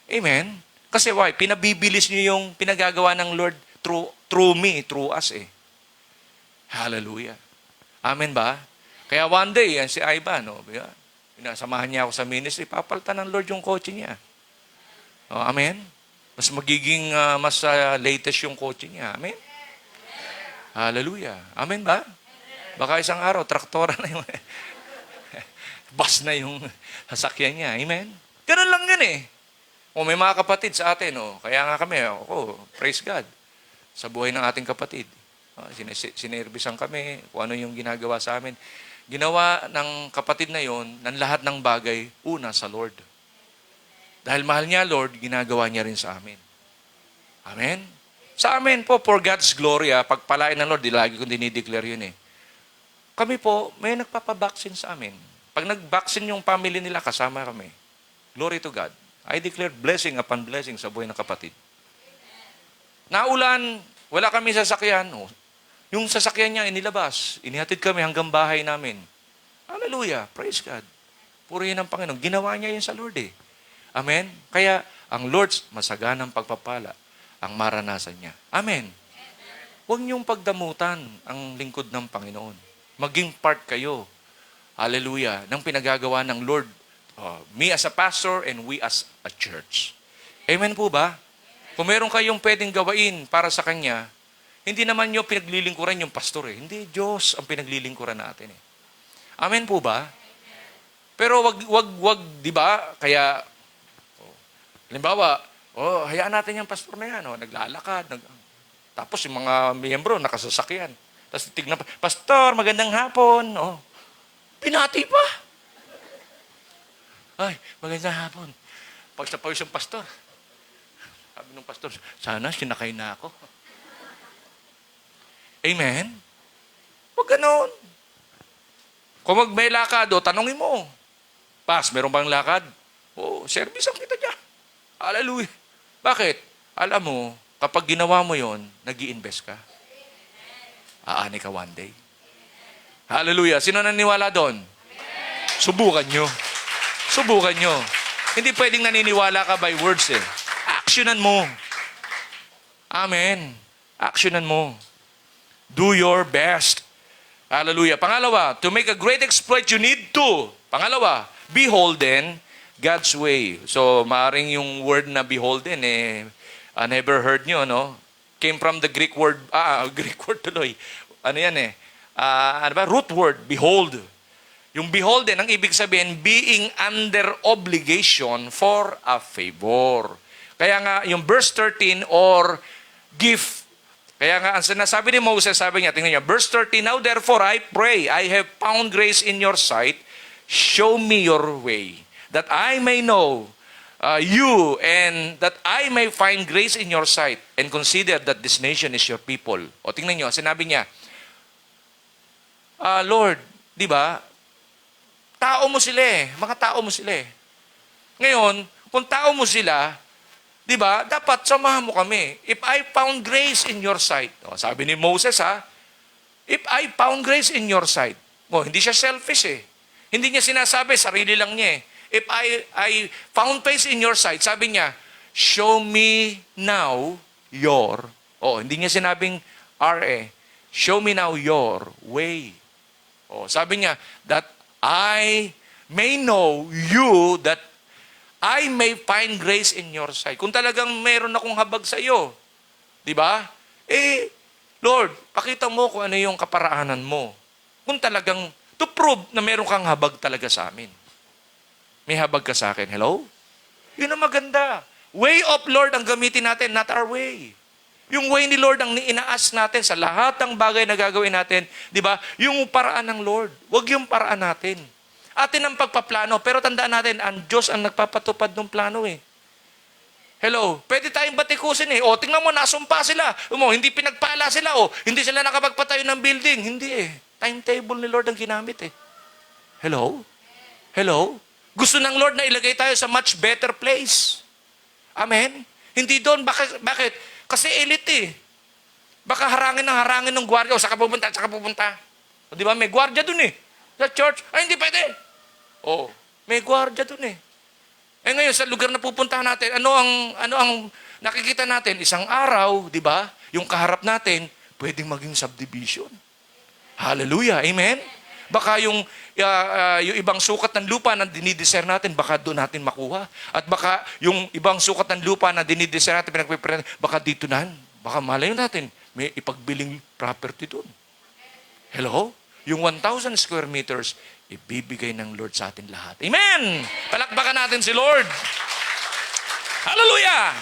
Amen? Kasi why? Pinabibilis niyo yung pinagagawa ng Lord through me, through us eh. Hallelujah. Amen ba? Kaya one day, yan si Ivan, no? Pinasamahan niya ako sa ministry, papalitan ng Lord yung kotse niya. Oh, amen? Mas magiging mas latest yung kotse niya. Amen? Hallelujah. Amen ba? Baka isang araw, traktora na yung bus na yung sasakyan niya. Amen? Ganun lang yan eh. O may mga kapatid sa atin, kaya nga kami, praise God, sa buhay ng ating kapatid. Sinervisan kami, kung ano yung ginagawa sa amin. Ginawa ng kapatid na yon ng lahat ng bagay, una sa Lord. Dahil mahal niya, Lord, ginagawa niya rin sa amin. Amen? Sa amin po, for God's glory, pagpalain ng Lord, lagi kong dinideclare yun eh. Kami po, may nagpapabaksin sa amin. Pag nag-vaccine yung family nila, kasama kami. Glory to God. I declare blessing upon blessing sa buhay ng kapatid. Naulan, wala kami sasakyan. Yung sasakyan niya, inilabas. Inihatid kami hanggang bahay namin. Hallelujah. Praise God. Purihin ang Panginoon. Ginawa niya yun sa Lord eh. Amen? Kaya, ang Lord's masaganang pagpapala ang maranasan niya. Amen? Huwag niyong pagdamutan ang lingkod ng Panginoon. Maging part kayo. Hallelujah. Ng pinagagawa ng Lord. Me as a pastor and we as a church. Amen po ba? Kung meron kayong pwedeng gawain para sa Kanya, hindi naman nyo pinaglilingkuran yung pastor eh. Hindi, Diyos ang pinaglilingkuran natin eh. Amen po ba? Pero wag, di ba? Kaya, halimbawa, hayaan natin yung pastor na yan, naglalakad, tapos yung mga miyembro nakasasakyan. Tapos tignan pa, Pastor, magandang hapon. Pinati pa. Ay, magandang hapon. Pagsapaw yung pastor. Sabi ng pastor, sana sinakay na ako. Amen? Huwag ganon. Kung may lakad, tanongin mo. Pas, meron bang lakad? Service ang kita dyan. Hallelujah. Bakit? Alam mo, kapag ginawa mo yon, nag-i-invest ka. Aani ka one day. Hallelujah. Sino naniniwala doon? Subukan nyo. Subukan nyo. Hindi pwedeng naniniwala ka by words eh. Actionan mo. Amen. Actionan mo. Do your best. Hallelujah. Pangalawa, to make a great exploit, you need to. Pangalawa, beholden God's way. So, maaring yung word na beholden, never heard nyo, no? Came from the Greek word, Greek word tuloy. Ano yan root word, behold. Yung beholden, ang ibig sabihin, being under obligation for a favor. Kaya nga, yung verse 13, or gift. Kaya nga, ang sinasabi ni Moses, sabi niya, tingnan niyo, verse 13, now therefore I pray, I have found grace in your sight, show me your way, that I may know you, and that I may find grace in your sight, and consider that this nation is your people. O tingnan niyo, sinabi niya, Lord, di ba, tao mo sila mga tao mo sila Ngayon, kung tao mo sila, di ba, dapat samahan mo kami. If I found grace in your sight. Sabi ni Moses if I found grace in your sight. Hindi siya selfish Hindi niya sinasabi, sarili lang niya If I found grace in your sight, sabi niya, show me now your, hindi niya sinabing show me now your way. Sabi niya, that I may know you, that I may find grace in your sight. Kung talagang meron akong habag sa iyo, di ba? Lord, pakita mo kung ano yung kaparaanan mo. Kung talagang, to prove na meron kang habag talaga sa amin. May habag ka sa akin. Hello? Yun ang maganda. Way of Lord ang gamitin natin, not our way. Yung way ni Lord ang inaas natin sa lahat ng bagay na gagawin natin. Di ba? Yung paraan ng Lord. Huwag yung paraan natin. Atin ang pagpaplano, pero tandaan natin, ang Diyos ang nagpapatupad ng plano Hello? Pwede tayong batikusin tingnan mo, nasumpa sila. Hindi pinagpala sila hindi sila nakapagpatayo ng building. Hindi Timetable ni Lord ang ginamit Hello? Hello? Gusto ng Lord na ilagay tayo sa much better place. Amen? Hindi doon. Bakit? Kasi elite eh. Baka harangin ng gwardiya. O, saka pupunta. O, di ba? May gwardiya doon eh. Sa church. Ay, hindi pwede. O, may gwardiya doon eh. Eh ngayon, sa lugar na pupuntahan natin, ano ang nakikita natin? Isang araw, di ba? Yung kaharap natin, pwedeng maging subdivision. Hallelujah. Amen? Baka yung ibang sukat ng lupa na dinidesire natin, baka doon natin makuha. At baka yung ibang sukat ng lupa na dinidesire natin, pinagpipiraan, baka dito na. Baka malayo natin, may ipagbiling property doon. Hello? Yung 1,000 square meters, ibibigay ng Lord sa atin lahat. Amen! Palakpakan natin si Lord. Hallelujah!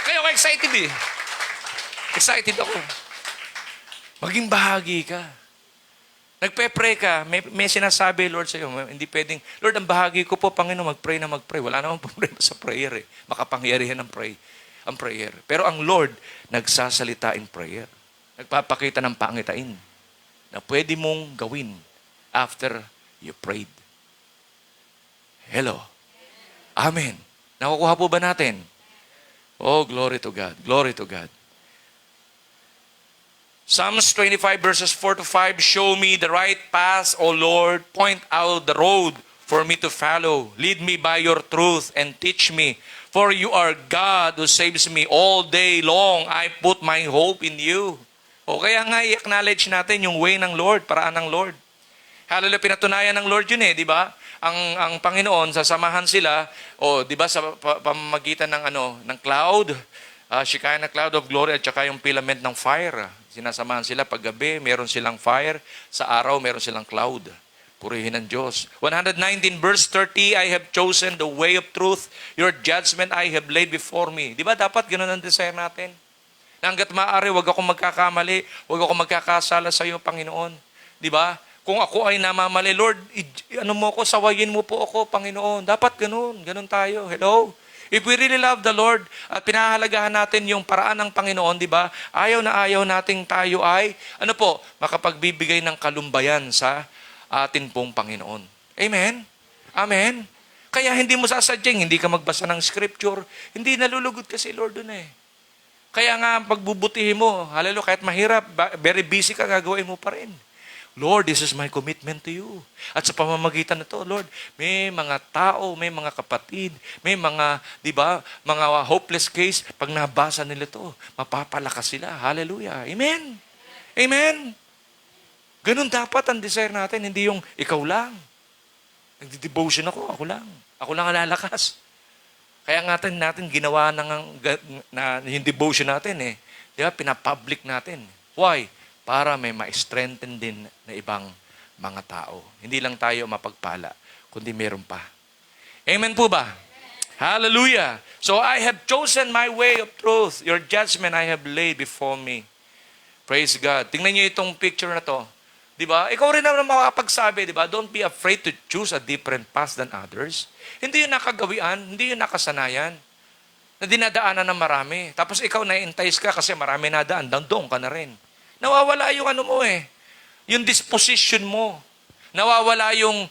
Kayo excited eh. Excited ako. Maging bahagi ka. Nagpe-pray ka, may sinasabi, Lord, sa'yo. Hindi pwedeng, Lord, ang bahagi ko po, Panginoon, mag-pray na mag-pray. Wala namang problema sa prayer eh. Makapangyarihan ang prayer. Pero ang Lord, nagsasalita in prayer. Nagpapakita ng pangitain na pwede mong gawin after you prayed. Hello. Amen. Nakukuha po ba natin? Oh, glory to God. Glory to God. Psalms 25 verses 4 to 5, show me the right path, O Lord. Point out the road for me to follow. Lead me by your truth and teach me. For you are God who saves me all day long. I put my hope in you. O kaya nga i-acknowledge natin yung way ng Lord, paraan ng Lord. Hallelujah, pinatunayan ng Lord yun eh, di ba? Ang Panginoon, sasamahan sila, o di ba sa pamamagitan ng cloud, Shekinah cloud of glory at saka yung filament ng fire. Sinasamahan sila pag gabi, meron silang fire. Sa araw, meron silang cloud. Purihin ng Diyos. 119 verse 30, I have chosen the way of truth. Your judgment I have laid before me. Di ba dapat ganun ang desire natin? Na hanggat maaari, huwag akong magkakamali, huwag akong magkakasala sa iyo, Panginoon. Di ba? Kung ako ay namamali, Lord, sawayin mo po ako, Panginoon. Dapat ganun tayo. Hello? If we really love the Lord at pinahalagahan natin yung paraan ng Panginoon, di ba? Ayaw na ayaw nating tayo ay, makapagbibigay ng kalumbayan sa atin pong Panginoon. Amen? Amen? Kaya hindi mo sasadyang, hindi ka magbasa ng scripture, hindi nalulugod kasi Lord dun eh. Kaya nga, pagbubutihin mo, hallelujah, kahit mahirap, very busy ka, gagawin mo pa rin. Lord, this is my commitment to you. At sa pamamagitan na to, Lord, may mga tao, may mga kapatid, may mga, di ba, mga hopeless case, pag nabasa nila to, mapapalakas sila. Hallelujah. Amen. Amen. Ganun dapat ang desire natin, hindi yung ikaw lang. Nagdi-devotion ako lang. Ako lang ang lalakas. Kaya nga natin ginawa na yung devotion natin eh. Di ba, pinapublic natin. Why? Para may ma-strengthen din na ibang mga tao. Hindi lang tayo mapagpala, kundi meron pa. Amen po ba? Hallelujah! So I have chosen my way of truth. Your judgment I have laid before me. Praise God. Tingnan niyo itong picture na to. Di ba? Ikaw rin naman makakapagsabi, di ba? Don't be afraid to choose a different path than others. Hindi yun nakagawian, hindi yun nakasanayan. Na dinadaanan ng marami. Tapos ikaw na-entice ka kasi marami nadaan, doon ka na rin. Nawawala yung yung disposition mo. Nawawala yung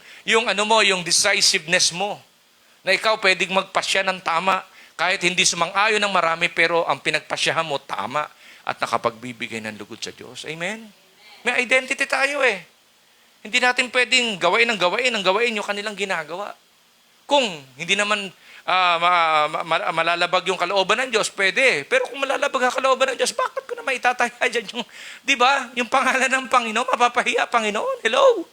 decisiveness mo. Na ikaw pwedeng magpasya ng tama kahit hindi sumang-ayon ng marami pero ang pinagpasyahan mo tama at nakapagbibigay ng lugod sa Diyos. Amen? May identity tayo eh. Hindi natin pwedeng gawain yung kanilang ginagawa. Kung hindi naman malalabag yung kalooban ng Diyos, pwede. Pero kung malalabag ang kalooban ng Diyos, bakit ko na maitataya dyan yung, di ba, yung pangalan ng Panginoon, mapapahiya, Panginoon. Hello?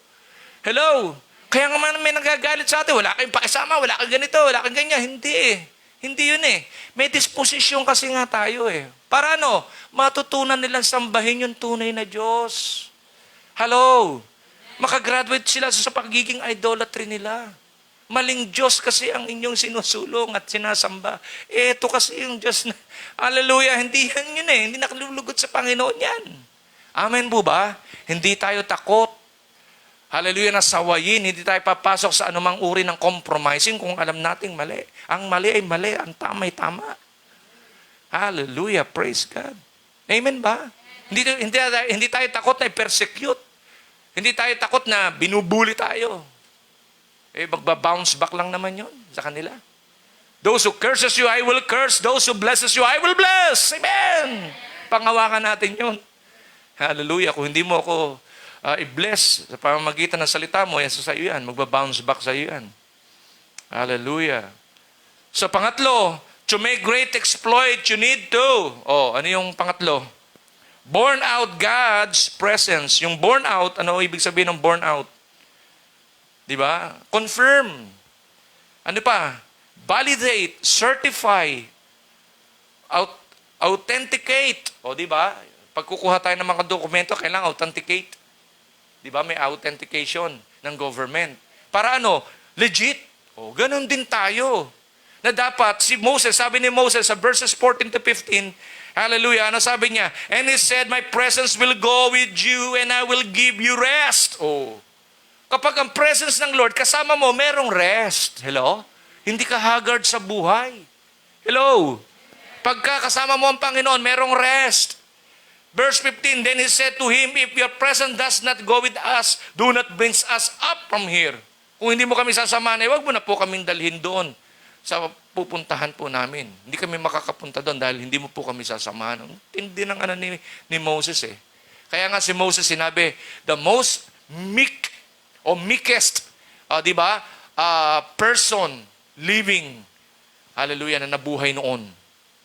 Hello? Kaya nga may nagagalit sa atin, wala kayong pakisama, wala kang ganito, wala kang ganyan. Hindi eh. Hindi yun eh. May disposisyon kasi nga tayo eh. Para matutunan nilang sambahin yung tunay na Diyos. Hello? Makagraduate sila sa pagiging idolatry nila. Maling Diyos kasi ang inyong sinusulong at sinasamba. Ito kasi yung Diyos na, hallelujah, hindi yan yun eh. Hindi nakalulugot sa Panginoon yan. Amen po ba? Hindi tayo takot. Hallelujah, na sawayin. Hindi tayo papasok sa anumang uri ng compromising kung alam nating mali. Ang mali ay mali, ang tama ay tama. Hallelujah, praise God. Amen ba? Hindi tayo takot na i-persecute. Hindi tayo takot na binubuli tayo. Magba-bounce back lang naman yon sa kanila. Those who curses you, I will curse. Those who blesses you, I will bless. Amen. Pangawakan natin yun. Hallelujah. Kung hindi mo ako i-bless sa pamamagitan ng salita mo, yan sa iyo yan. Magbabounce back sa iyo yan. Hallelujah. So pangatlo, to make great exploit, you need to. Ano yung pangatlo? Born out God's presence. Yung born out, ano ibig sabihin ng born out? Di ba? Confirm. Ano pa? Validate, certify, authenticate. Di ba? Pag kukuha tayo ng mga dokumento, kailangan authenticate. Di ba? May authentication ng government. Para ano? Legit. Ganun din tayo. Na dapat, si Moses, sabi ni Moses sa verses 14 to 15, hallelujah, ano sabi niya? And he said, my presence will go with you and I will give you rest. Kapag ang presence ng Lord, kasama mo, merong rest. Hello? Hindi ka haggard sa buhay. Hello? Pagka kasama mo ang Panginoon, merong rest. Verse 15, then he said to him, if your presence does not go with us, do not bring us up from here. Kung hindi mo kami sasamahan, wag mo na po kaming dalhin doon sa pupuntahan po namin. Hindi kami makakapunta doon dahil hindi mo po kami sasamahan. Hindi ng ni Moses eh. Kaya nga si Moses sinabi, the most meek o meekest, di ba, person living, hallelujah, na nabuhay noon.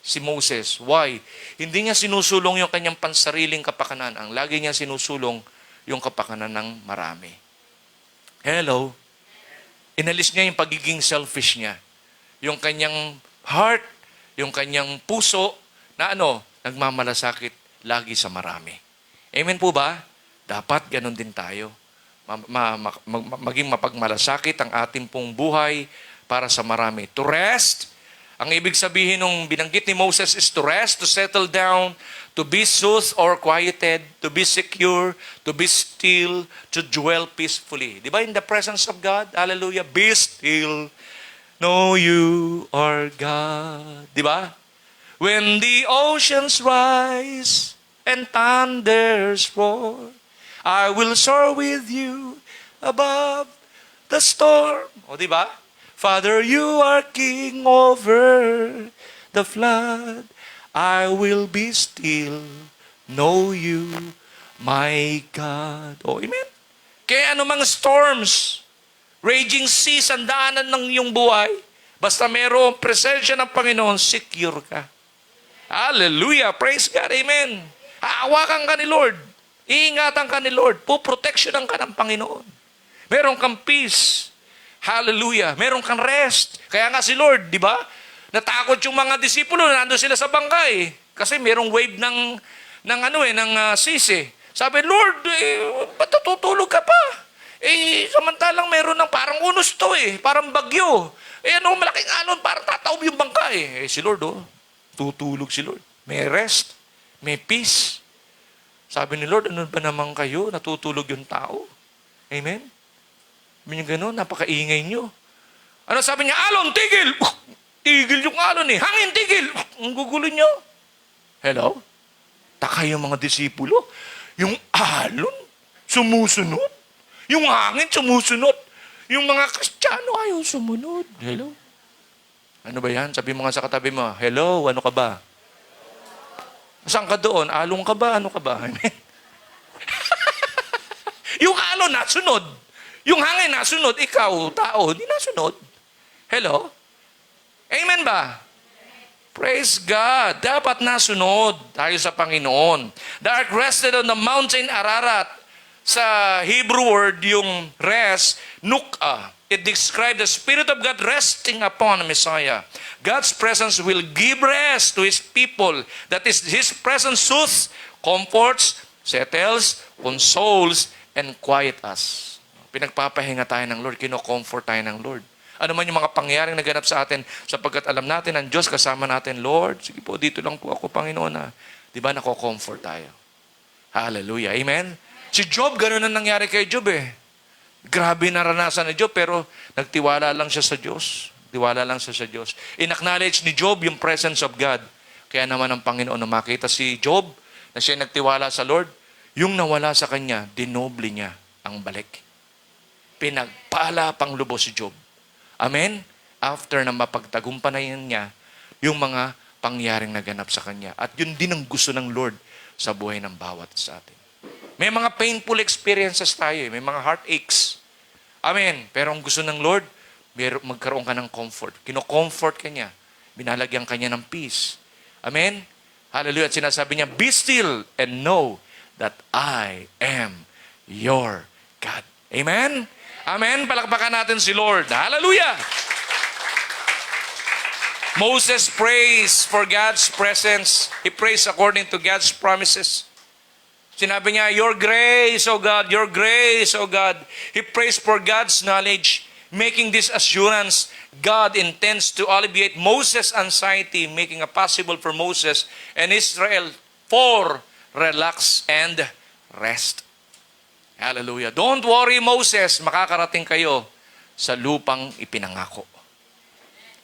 Si Moses. Why? Hindi niya sinusulong yung kanyang pansariling kapakanan. Ang lagi niya sinusulong yung kapakanan ng marami. Hello? Inalis niya yung pagiging selfish niya. Yung kanyang heart, yung kanyang puso, na nagmamalasakit lagi sa marami. Amen po ba? Dapat ganun din tayo. Maging mapagmalasakit ang ating pong buhay para sa marami. To rest, ang ibig sabihin nung binanggit ni Moses is to rest, to settle down, to be soothed or quieted, to be secure, to be still, to dwell peacefully. Di ba? In the presence of God, hallelujah, be still, know you are God. Di ba? When the oceans rise and thunders roar, I will soar with you above the storm. Di ba? Father, you are king over the flood. I will be still, know you, my God. Amen? Kaya anumang storms, raging seas, ang daanan ng iyong buhay, basta mayroong presensya ng Panginoon, secure ka. Hallelujah! Praise God! Amen! Haawakan ka ni Lord. Iingatan ka ni Lord. Puproteksyonan ka ng Panginoon. Meron kang peace. Hallelujah! Meron kang rest. Kaya nga si Lord, di ba? Natakot yung mga disipulo, nandun sila sa bangka Kasi merong wave ng seas Sabi, Lord, ba't tutulog ka pa? Samantalang meron ng parang unos to parang bagyo. Malaking alon, parang tataob yung bangka si Lord, tutulog si Lord. May rest, may peace. Sabi ni Lord, ano ba naman kayo? Natutulog yung tao. Amen? Sabi niya gano'n, napakaingay nyo. Ano sabi niya? Alon, tigil! Tigil yung alon Hangin, tigil! Ang gugulo nyo. Hello? Taka yung mga disipulo. Yung alon, sumusunod. Yung hangin, sumusunod. Yung mga Kristiyano, ayaw sumunod. Hello? Ano ba yan? Sabi mo nga sa katabi mo, hello, ano ka ba? Saan ka doon? Alon ka ba? Ano ka ba? Amen? Yung alon, nasunod. Yung hangin, nasunod. Ikaw, tao, hindi nasunod. Hello? Amen ba? Praise God. Dapat nasunod tayo sa Panginoon. The ark rested on the mountain Ararat. Sa Hebrew word, yung rest, nuk'ah. It described the Spirit of God resting upon the Messiah. God's presence will give rest to His people. That is, His presence soothes, comforts, settles, consoles, and quiet us. Pinagpapahinga tayo ng Lord. Kino-comfort tayo ng Lord. Ano man yung mga pangyayaring naganap sa atin, sapagkat alam natin ang Diyos kasama natin, Lord, sige po, dito lang po ako, Panginoon. Di ba, nako-comfort tayo. Hallelujah. Amen? Si Job, ganun ang nangyari kay Job Grabe naranasan ni Job, pero nagtiwala lang siya sa Diyos. Tiwala lang siya sa Diyos. In-acknowledge ni Job yung presence of God. Kaya naman ang Panginoon na makita si Job, na siya nagtiwala sa Lord, yung nawala sa kanya, dinoble niya ang balik. Pinagpala pang lubos si Job. Amen? after na mapagtagumpayan niya yung mga pangyaring naganap sa kanya. At yun din ang gusto ng Lord sa buhay ng bawat sa atin. May mga painful experiences tayo, may mga heartaches. Amen. Pero ang gusto ng Lord, magkaroon ka ng comfort. Kino-comfort ka niya. Binalagyan ka niya ng peace. Amen. Hallelujah. At sinasabi niya, be still and know that I am your God. Amen? Amen? Palakpakan natin si Lord. Hallelujah! Moses prays for God's presence. He prays according to God's promises. Sinabi niya, your grace, O God, your grace, O God. He prays for God's knowledge, making this assurance God intends to alleviate Moses' anxiety, making it possible for Moses and Israel for relax and rest. Hallelujah. Don't worry, Moses, makakarating kayo sa lupang ipinangako.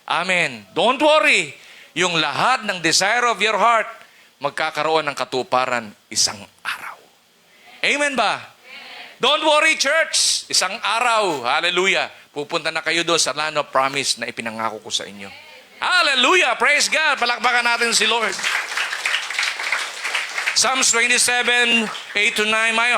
Amen. Don't worry. Yung lahat ng desire of your heart, magkakaroon ng katuparan isang araw. Amen ba? Don't worry, church. Isang araw, hallelujah, pupunta na kayo doon sa land of promise na ipinangako ko sa inyo. Hallelujah! Praise God! Palakpakan natin si Lord. Psalms 27, 8-9, my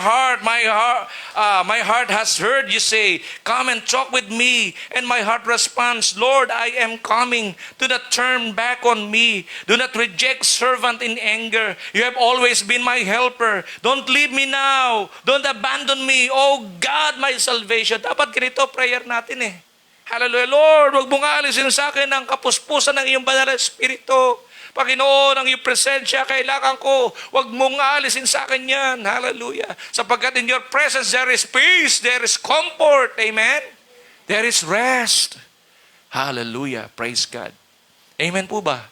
heart has heard you say, come and talk with me. And my heart responds, Lord, I am coming. Do not turn back on me. Do not reject servant in anger. You have always been my helper. Don't leave me now. Don't abandon me. Oh God, my salvation. Dapat ganito prayer natin eh. Hallelujah. Lord, huwag mong aalisin sa akin ang kapuspusan ng iyong banal na Espiritu. Panginoon, ang iyong presensya, kailangan ko. Huwag mong aalisin sa akin yan. Hallelujah. Sapagkat in your presence, there is peace, there is comfort. Amen? There is rest. Hallelujah. Praise God. Amen po ba?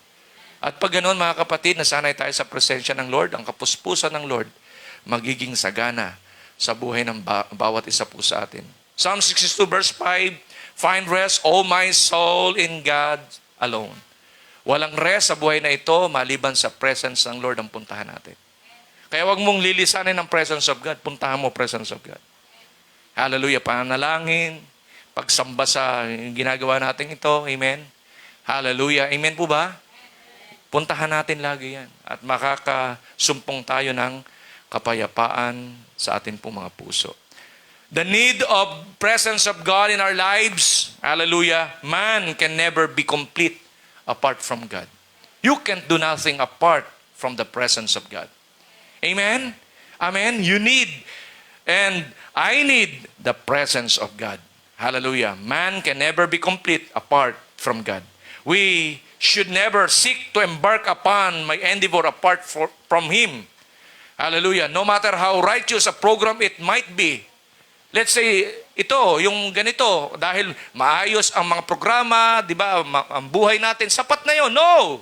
At pag ganoon, mga kapatid, nasanay tayo sa presensya ng Lord, ang kapuspusan ng Lord, magiging sagana sa buhay ng bawat isa po sa atin. Psalm 62 verse 5, find rest, O my soul, in God alone. Walang rest sa buhay na ito maliban sa presence ng Lord ang puntahan natin. Kaya wag mong lilisanin ang presence of God. Puntahan mo presence of God. Hallelujah. Panalangin, pagsamba sa ginagawa natin ito. Amen. Hallelujah. Amen po ba? Puntahan natin lagi yan. At makakasumpong tayo ng kapayapaan sa atin pong mga puso. The need of presence of God in our lives, hallelujah, man can never be complete apart from God. You can't do nothing apart from the presence of God. Amen? Amen? You need, and I need the presence of God. Hallelujah. Man can never be complete apart from God. We should never seek to embark upon my endeavor apart from Him. Hallelujah. No matter how righteous a program it might be. Let's say, ito, yung ganito, dahil maayos ang mga programa, di ba, ang buhay natin, sapat na yon. No!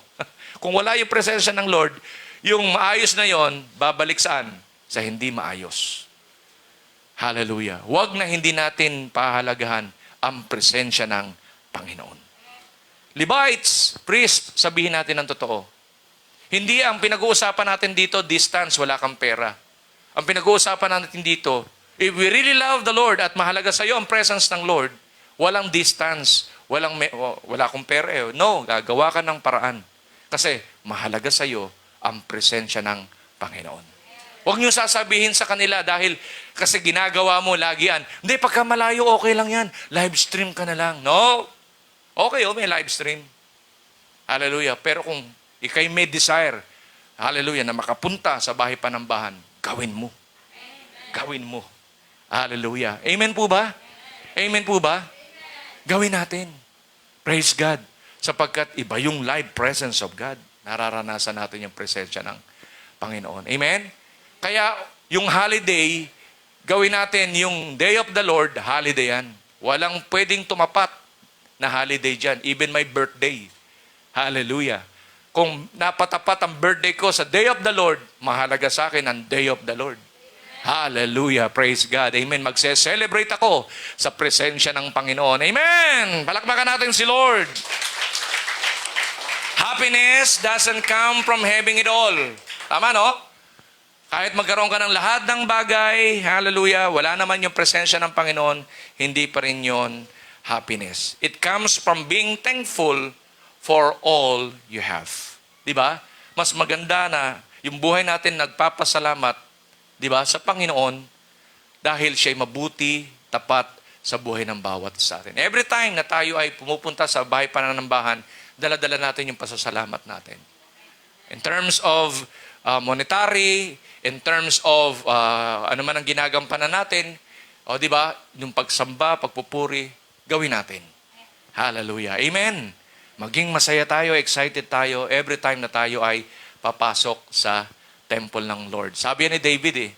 Kung wala yung presensya ng Lord, yung maayos na yon, babalik saan? Sa hindi maayos. Hallelujah. Huwag na hindi natin pahalagahan ang presensya ng Panginoon. Levites, priest, sabihin natin ang totoo. Hindi ang pinag-uusapan natin dito, distance, wala kang pera. Ang pinag-uusapan natin dito, if we really love the Lord at mahalaga sa iyo ang presence ng Lord, walang distance, wala akong pera eh. No, gagawa ka ng paraan. Kasi mahalaga sa iyo ang presensya ng Panginoon. Huwag niyo sasabihin sa kanila dahil kasi ginagawa mo lagi yan. Hindi, pagka malayo, okay lang yan. Live stream ka na lang. No. Okay, may live stream. Hallelujah. Pero kung ikay may desire, hallelujah, na makapunta sa bahay panambahan, gawin mo. Gawin mo. Hallelujah. Amen po ba? Amen po ba? Gawin natin. Praise God. Sapagkat iba yung live presence of God. Nararanasan natin yung presensya ng Panginoon. Amen? Kaya yung holiday, gawin natin yung Day of the Lord, holiday yan. Walang pwedeng tumapat na holiday dyan. Even my birthday. Hallelujah. Kung napatapat ang birthday ko sa Day of the Lord, mahalaga sa akin ang Day of the Lord. Hallelujah. Praise God. Amen. Magse-celebrate ako sa presensya ng Panginoon. Amen. Palakpakan natin si Lord. Happiness doesn't come from having it all. Tama, no? Kahit magkaroon ka ng lahat ng bagay, hallelujah, wala naman yung presensya ng Panginoon, hindi pa rin yun happiness. It comes from being thankful for all you have. Di ba? Mas maganda na yung buhay natin nagpapasalamat, di ba, sa Panginoon dahil siya'y mabuti, tapat sa buhay ng bawat sa atin. Every time na tayo ay pumupunta sa bahay pananambahan, dala-dala natin yung pasasalamat natin. In terms of monetary, in terms of ano man ang ginagampanan natin, o di ba, yung pagsamba, pagpupuri, gawin natin. Hallelujah. Amen. Maging masaya tayo, excited tayo every time na tayo ay papasok sa temple ng Lord. Sabi ni David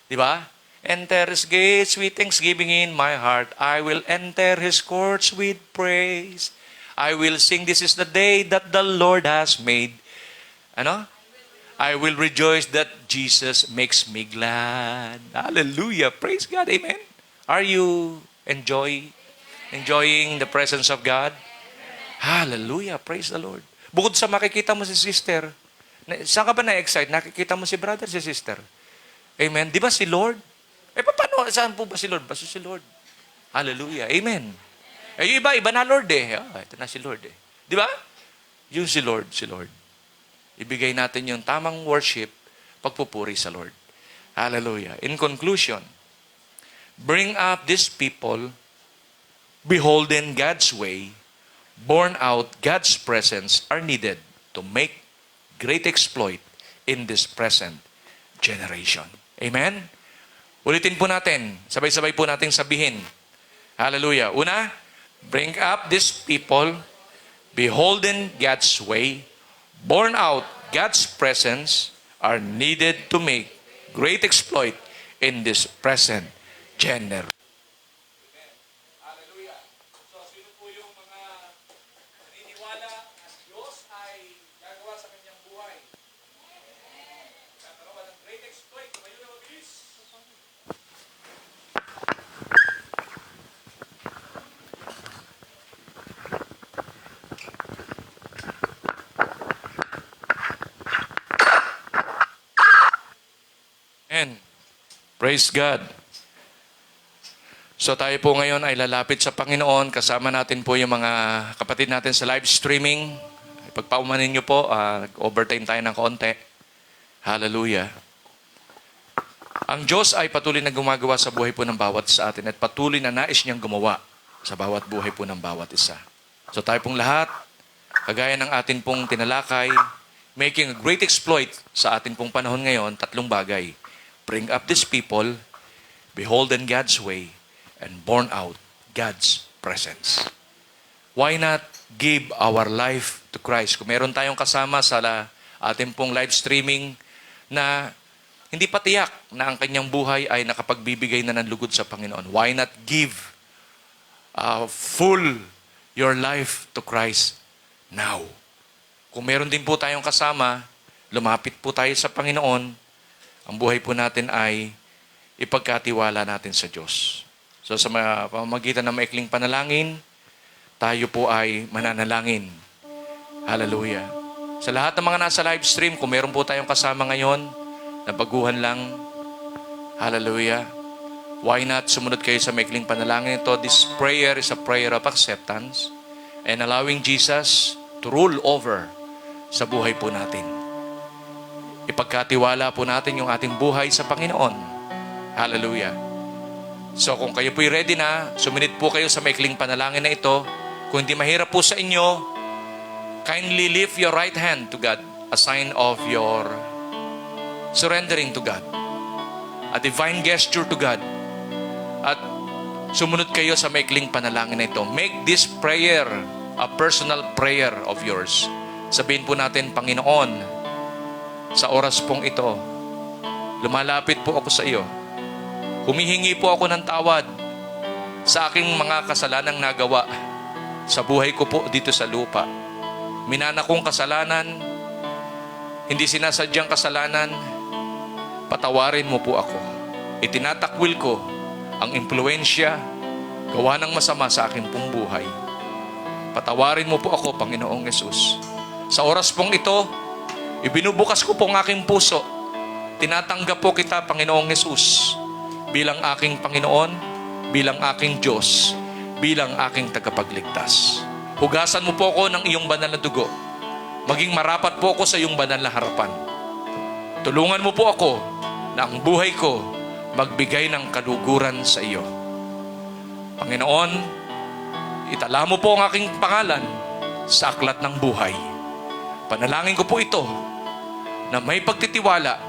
di ba? Enter his gates with thanksgiving in my heart. I will enter his courts with praise. I will sing, this is the day that the Lord has made. Ano? I will rejoice that Jesus makes me glad. Hallelujah. Praise God. Amen. Are you enjoying the presence of God? Hallelujah. Praise the Lord. Bukod sa makikita mo si sister, saan ka ba na-excite? Nakikita mo si brother, si sister. Amen. Di ba si Lord? Paano? Saan po ba si Lord? Basta si Lord. Hallelujah. Amen. Yung iba na Lord ito na si Lord Di ba? Yung si Lord. Ibigay natin yung tamang worship, pagpupuri sa Lord. Hallelujah. In conclusion, bring up these people, beholden God's way, born out God's presence are needed to make great exploit in this present generation. Amen? Ulitin po natin. Sabay-sabay po nating sabihin. Hallelujah. Una, bring up these people, beholden God's way, born out God's presence, are needed to make great exploit in this present generation. Hallelujah. So, sino po yung mga naniniwala na Diyos ay gagawa sa kanyang buhay? Kakaroon ng great exploit. Tumayo na mabilis. Amen. Praise God. So tayo po ngayon ay lalapit sa Panginoon. Kasama natin po yung mga kapatid natin sa live streaming. Pagpaumanin nyo po, overtime tayo ng konti. Hallelujah. Ang Diyos ay patuloy na gumagawa sa buhay po ng bawat sa atin at patuloy na nais niyang gumawa sa bawat buhay po ng bawat isa. So tayo pong lahat, kagaya ng atin pong tinalakay, making a great exploit sa atin pong panahon ngayon, tatlong bagay. Bring up these people, beholden God's way, and born out God's presence. Why not give our life to Christ? Kung meron tayong kasama sa ating pong live streaming na hindi pa tiyak na ang kanyang buhay ay nakapagbibigay na ng lugod sa Panginoon, why not give full your life to Christ now? Kung meron din po tayong kasama, lumapit po tayo sa Panginoon, ang buhay po natin ay ipagkatiwala natin sa Diyos. So sa pamamagitan ng maikling panalangin, tayo po ay mananalangin. Hallelujah. Sa lahat ng mga nasa live stream, kung meron po tayong kasama ngayon, na baguhan lang, hallelujah. Why not sumunod kayo sa maikling panalangin ito? This prayer is a prayer of acceptance and allowing Jesus to rule over sa buhay po natin. Ipagkatiwala po natin yung ating buhay sa Panginoon. Hallelujah. So kung kayo po'y ready na, sumunod po kayo sa maikling panalangin na ito. Kung hindi mahirap po sa inyo, kindly lift your right hand to God, a sign of your surrendering to God. A divine gesture to God. At sumunod kayo sa maikling panalangin na ito. Make this prayer a personal prayer of yours. Sabihin po natin, Panginoon, sa oras pong ito, lumalapit po ako sa iyo. Humihingi po ako ng tawad sa aking mga kasalanang nagawa sa buhay ko po dito sa lupa. Minana kong kasalanan, hindi sinasadyang kasalanan, patawarin mo po ako. Itinatakwil ko ang impluensya, gawa ng masama sa aking pong buhay. Patawarin mo po ako, Panginoong Yesus. Sa oras pong ito, ibinubukas ko po ang aking puso. Tinatanggap po kita, Panginoong Yesus, bilang aking Panginoon, bilang aking Diyos. bilang aking tagapagligtas. Hugasan mo po ako ng iyong banal na dugo. Maging marapat po ako sa iyong banal na harapan. Tulungan mo po ako na ang buhay ko magbigay ng kaluguran sa iyo. Panginoon, itala mo po ang aking pangalan sa aklat ng buhay. Panalangin ko po ito na may pagtitiwala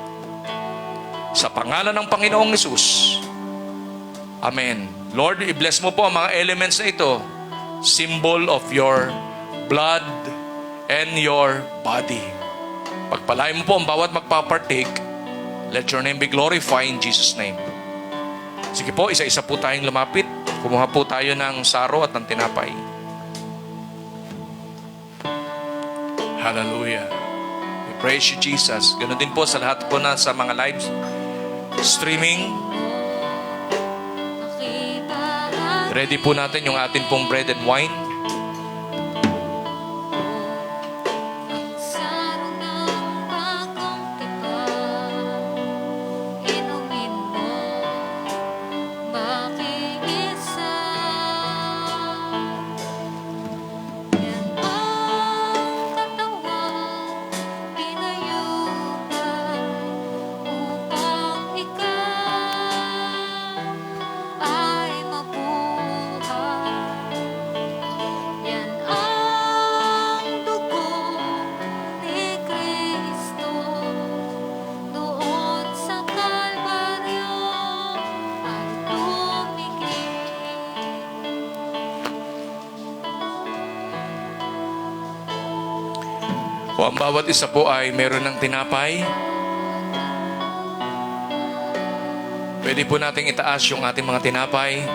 sa pangalan ng Panginoong Hesus. Amen. Lord, i-bless mo po ang mga elements na ito, symbol of your blood and your body. Pagpalain mo po ang bawat magpapartake. Let your name be glorified in Jesus' name. Sige po, isa-isa po tayong lumapit. Kumuha po tayo ng saro at ng tinapay. Hallelujah. We praise you, Jesus. Ganun din po sa lahat po na sa mga live streaming. Ready po natin yung atin pong bread and wine. O ang bawat isa po ay meron ng tinapay. Pwede po nating itaas yung ating mga tinapay.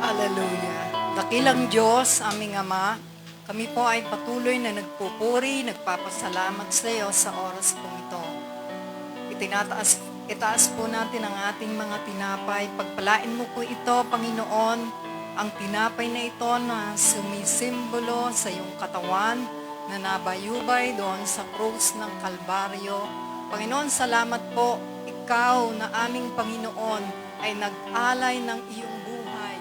Hallelujah. Dakilang Diyos, aming Ama, kami po ay patuloy na nagpupuri, nagpapasalamat sa iyo sa oras pong ito. Itaas po natin ang ating mga tinapay. Pagpalain mo po ito, Panginoon, ang tinapay na ito na sumisimbolo sa iyong katawan na nabayubay doon sa krus ng Kalbaryo. Panginoon, salamat po. Ikaw na aming Panginoon ay nag-alay ng iyong buhay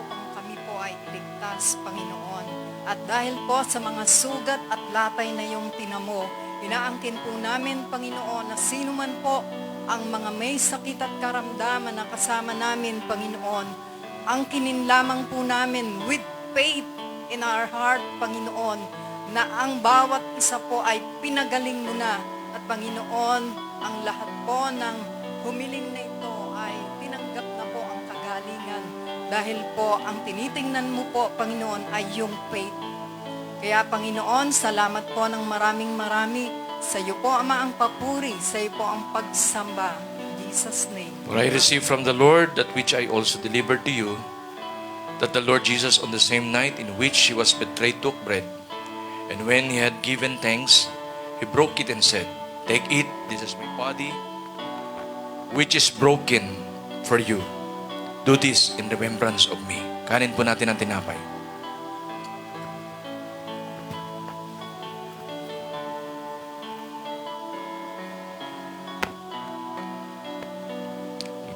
upang kami po ay iligtas, Panginoon. At dahil po sa mga sugat at latay na iyong tinamo, inaangkin po namin, Panginoon, na sino man po ang mga may sakit at karamdaman na kasama namin, Panginoon, ang kinin lamang po namin with faith in our heart, Panginoon, na ang bawat isa po ay pinagaling mo na. At Panginoon, ang lahat po ng humiling na ito ay tinanggap na po ang kagalingan. Dahil po, ang tinitingnan mo po, Panginoon, ay yung faith. Kaya, Panginoon, salamat po ng marami. Sa iyo po, Ama, ang papuri. Sa iyo po ang pagsamba. Jesus' name. For I received from the Lord that which I also delivered to you, that the Lord Jesus on the same night in which he was betrayed took bread, and when he had given thanks, he broke it and said, "Take it, this is my body, which is broken for you. Do this in remembrance of me." Kanin po natin ang tinapay.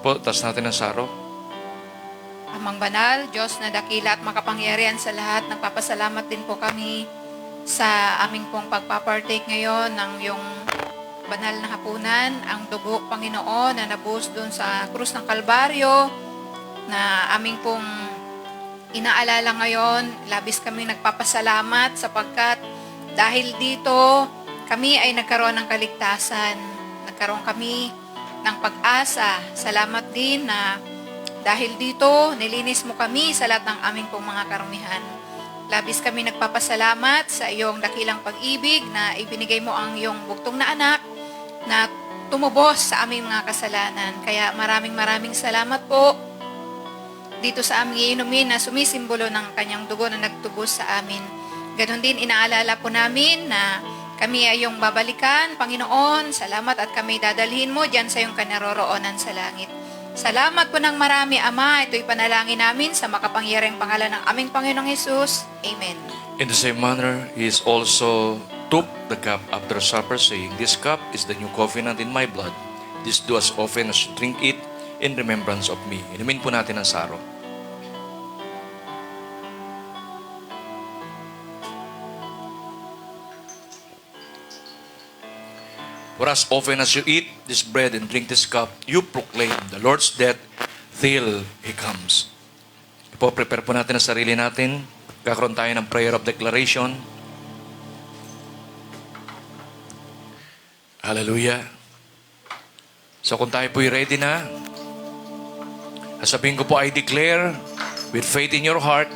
Po, tas natin ang saro. Amang banal, Diyos na dakila at makapangyarihan sa lahat, nagpapasalamat din po kami sa aming pong pagpapartake ngayon ng yung banal na hapunan, ang dugo, Panginoon, na nabuhos doon sa krus ng Kalbaryo, na aming pong inaalala ngayon. Labis kami nagpapasalamat sapagkat dahil dito, kami ay nagkaroon ng kaligtasan. Nagkaroon kami ng pag-asa. Salamat din na dahil dito, nilinis mo kami sa lahat ng aming pong mga karumihan. Labis kami nagpapasalamat sa iyong dakilang pag-ibig na ibinigay mo ang iyong bugtong na anak na tumubos sa aming mga kasalanan. Kaya maraming salamat po dito sa aming iinumin na sumisimbolo ng kanyang dugo na nagtubos sa amin. Ganon din inaalala po namin na kami ay iyong babalikan, Panginoon. Salamat at kami dadalhin mo dyan sa iyong kanaroroonan sa langit. Salamat po ng marami, Ama. Ito'y panalangin namin sa makapangyarihang pangalan ng aming Panginoong Hesus. Amen. In the same manner, he is also took the cup after supper, saying, "This cup is the new covenant in my blood. This do as often as you drink it in remembrance of me." Inumin po natin ang saro. For as often as you eat this bread and drink this cup, you proclaim the Lord's death till He comes. Ipo-prepare po natin ang sarili natin. Kakaroon tayo ng prayer of declaration. Hallelujah. So kung tayo po'y ready na, sabihin ko po, I declare with faith in your heart,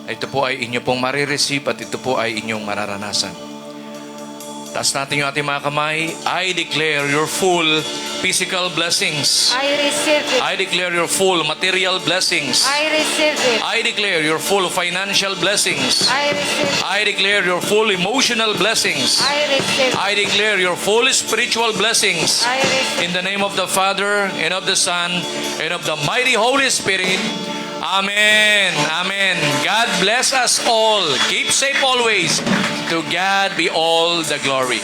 ito po ay inyo pong marireceive at ito po ay inyong mararanasan. Taas natin yung ating mga kamay. I declare your full physical blessings. I receive it. I declare your full material blessings. I receive it. I declare your full financial blessings. I receive it. I declare your full emotional blessings. I receive it. I declare your full spiritual blessings. I receive In the name of the Father, and of the Son, and of the mighty Holy Spirit. Amen. Amen. God bless us all. Keep safe always. To God be all the glory.